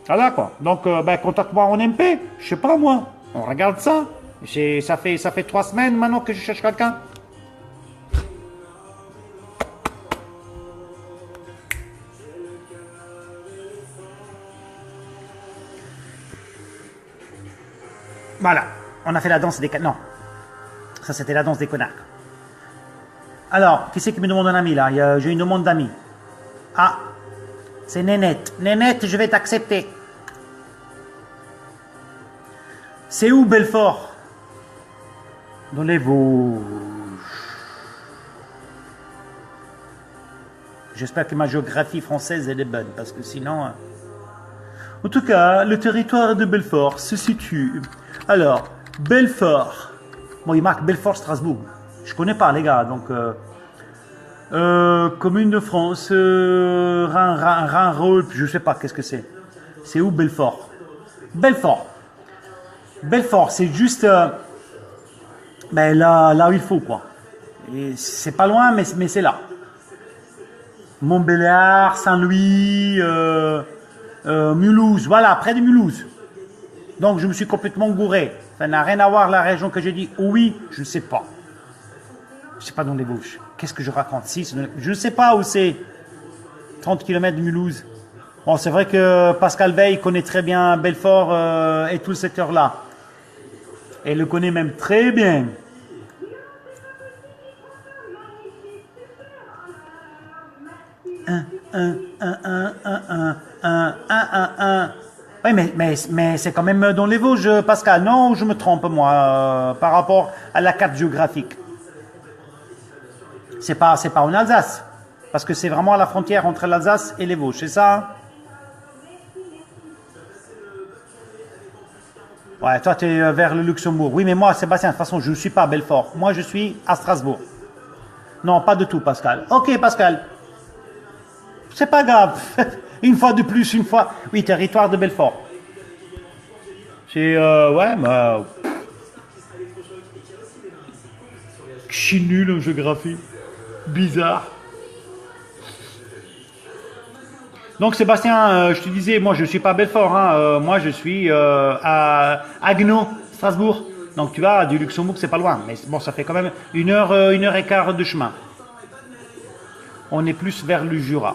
Ah d'accord. Donc, contacte-moi en MP. Je sais pas moi. On regarde ça. Ça fait 3 semaines maintenant que je cherche quelqu'un. Voilà, on a fait la danse des connards. Non, ça c'était la danse des connards. Alors, qui c'est qui me demande un ami là? J'ai une demande d'amis. Ah, c'est Nénette. Nénette, je vais t'accepter. C'est où Belfort? Dans les Vosges. J'espère que ma géographie française elle est bonne, parce que sinon... En tout cas, le territoire de Belfort se situe... Alors, Belfort. Bon, il marque Belfort-Strasbourg. Je connais pas, les gars, donc... commune de France, Rhin-Rhône, je sais pas, qu'est-ce que c'est. C'est où Belfort? Belfort. Belfort, c'est juste... là où il faut, quoi. Et c'est pas loin, mais c'est là. Montbéliard, Saint-Louis, Mulhouse, voilà, près de Mulhouse. Donc, je me suis complètement gouré. Ça n'a rien à voir la région que j'ai dit. Oui, je ne sais pas. Je ne sais pas dans les Vosges. Qu'est-ce que je raconte? Je ne sais pas où c'est. 30 km de Mulhouse. Bon, c'est vrai que Pascal Veil connaît très bien Belfort et tout le secteur là. Et le connaît même très bien. Oui, mais c'est quand même dans les Vosges, Pascal. Non, je me trompe, moi, par rapport à la carte géographique. C'est pas en Alsace. Parce que c'est vraiment à la frontière entre l'Alsace et les Vosges, c'est ça? Ouais, toi, tu es vers le Luxembourg. Oui, mais moi, Sébastien, de toute façon, je ne suis pas à Belfort. Moi, je suis à Strasbourg. Non, pas du tout, Pascal. Ok, Pascal. C'est pas grave. Une fois de plus, une fois. Oui, territoire de Belfort. C'est, ouais, bah... Je suis nul en géographie. Bizarre. Donc, Sébastien, je te disais, moi, je ne suis pas à Belfort. Hein, moi, je suis à Haguenau, Strasbourg. Donc, tu vois, du Luxembourg, c'est pas loin. Mais bon, ça fait quand même 1 heure et quart de chemin. On est plus vers le Jura.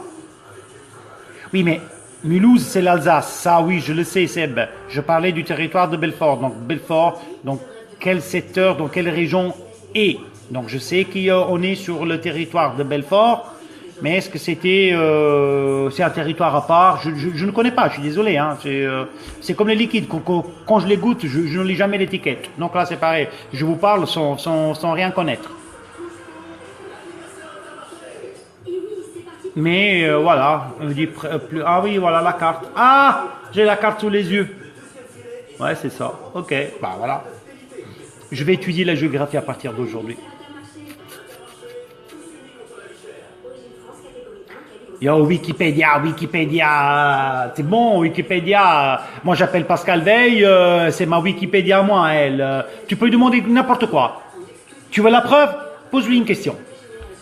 Oui, mais Mulhouse, c'est l'Alsace. Ça, oui, je le sais, Seb. Je parlais du territoire de Belfort. Donc, Belfort, donc, quel secteur, dans quelle région est. Donc, je sais qu'on est sur le territoire de Belfort. Mais est-ce que c'était c'est un territoire à part? Je ne connais pas, je suis désolé. Hein, c'est comme les liquides. Quand je les goûte, je ne lis jamais l'étiquette. Donc là, c'est pareil. Je vous parle sans rien connaître. Mais voilà, on dit ah oui, voilà la carte. Ah, j'ai la carte sous les yeux. Ouais, c'est ça. Ok, bah voilà. Je vais étudier la géographie à partir d'aujourd'hui. Yo, Wikipédia, Wikipédia, c'est bon, Wikipédia. Moi, j'appelle Pascal Veil, c'est ma Wikipédia à moi, elle. Tu peux lui demander n'importe quoi. Tu veux la preuve? Pose-lui une question.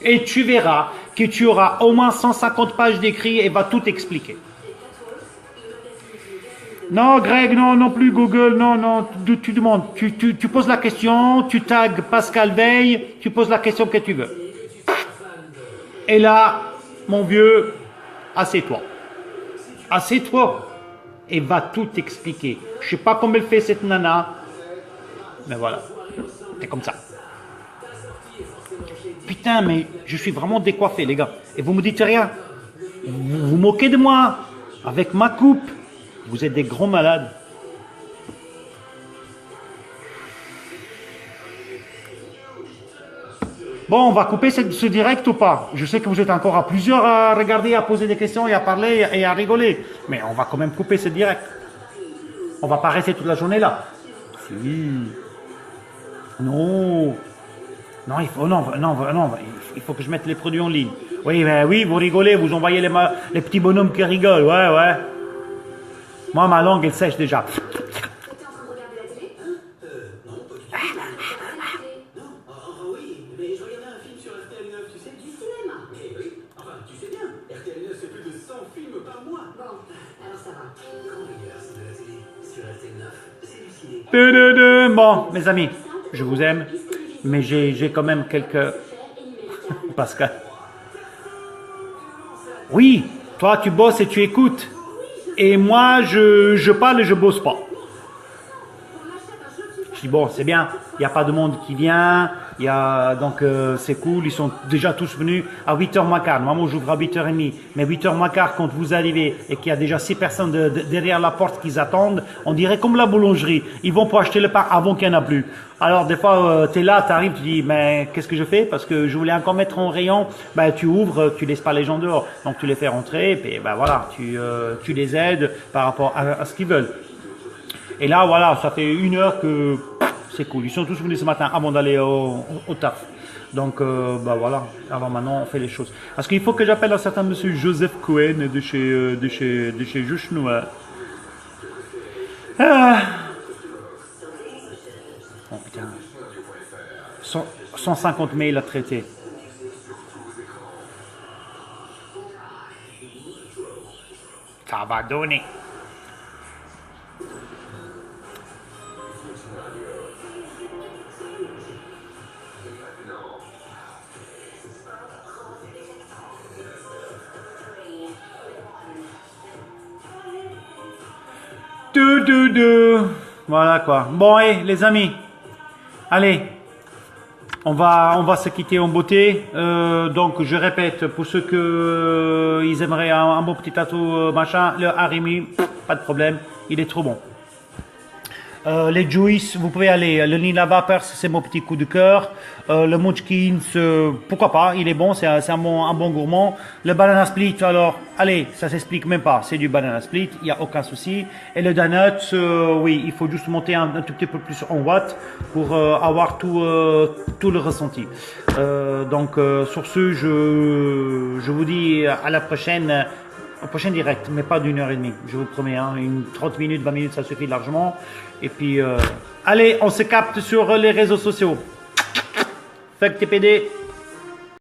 Et tu verras que tu auras au moins 150 pages d'écrit et va tout expliquer. Non, Greg, non, non plus Google, non, non, tu demandes, tu poses la question, tu tags Pascal Veil, tu poses la question que tu veux. Et là, mon vieux, assieds-toi. Assieds-toi et va tout expliquer. Je sais pas comment elle fait cette nana, mais voilà, c'est comme ça. Putain, mais je suis vraiment décoiffé, les gars. Et vous me dites rien. Vous vous moquez de moi avec ma coupe. Vous êtes des gros malades. Bon, on va couper ce direct ou pas? Je sais que vous êtes encore à plusieurs à regarder, à poser des questions et à parler et à rigoler. Mais on va quand même couper ce direct. On va pas rester toute la journée là. Si. Non. Non, il faut que je mette les produits en ligne. Oui, ben oui, vous rigolez, vous envoyez les petits bonhommes qui rigolent. Ouais, ouais. Moi, ma langue, elle sèche déjà. Bon, mes amis, je vous aime, mais j'ai quand même quelques... Pascal. Oui, toi, tu bosses et tu écoutes. Et moi, je parle et je bosse pas. Je dis, bon, c'est bien, il n'y a pas de monde qui vient, donc c'est cool, ils sont déjà tous venus à 8h moins quart. Moi, j'ouvre à 8h30, mais 8h moins quart, quand vous arrivez et qu'il y a déjà 6 personnes derrière la porte qui attendent, on dirait comme la boulangerie, ils vont pour acheter le pain avant qu'il n'y en a plus. Alors, des fois, tu es là, tu arrives, tu dis, mais qu'est-ce que je fais? Parce que je voulais encore mettre en rayon, ben, tu ouvres, tu laisses pas les gens dehors, donc tu les fais rentrer, et puis ben voilà, tu les aides par rapport à ce qu'ils veulent. Et là, voilà, ça fait 1 heure que c'est cool. Ils sont tous venus ce matin avant d'aller au taf. Donc, bah voilà. Alors maintenant, on fait les choses. Parce qu'il faut que j'appelle un certain monsieur Joseph Cohen de chez Juche Noir. Ah. Oh putain. 150 mails à traiter. Ça va donner. Voilà quoi. Bon, les amis, allez, on va se quitter en beauté. Donc, je répète, pour ceux que ils aimeraient un bon petit tatou machin, le Harimi, pas de problème, il est trop bon. Les Juice, vous pouvez aller. Le Nina Vapers, c'est mon petit coup de cœur. Le Munchkins, pourquoi pas, il est bon, c'est un bon gourmand. Le Banana Split, alors, allez, ça s'explique même pas, c'est du Banana Split, il n'y a aucun souci. Et le Donuts, oui, il faut juste monter un tout petit peu plus en watts pour avoir tout le ressenti. Donc, sur ce, je vous dis à la prochaine. Au prochain direct, mais pas d'1h30, je vous promets, hein, 30 minutes, 20 minutes, ça suffit largement. Et puis, allez, on se capte sur les réseaux sociaux. Fuck TPD.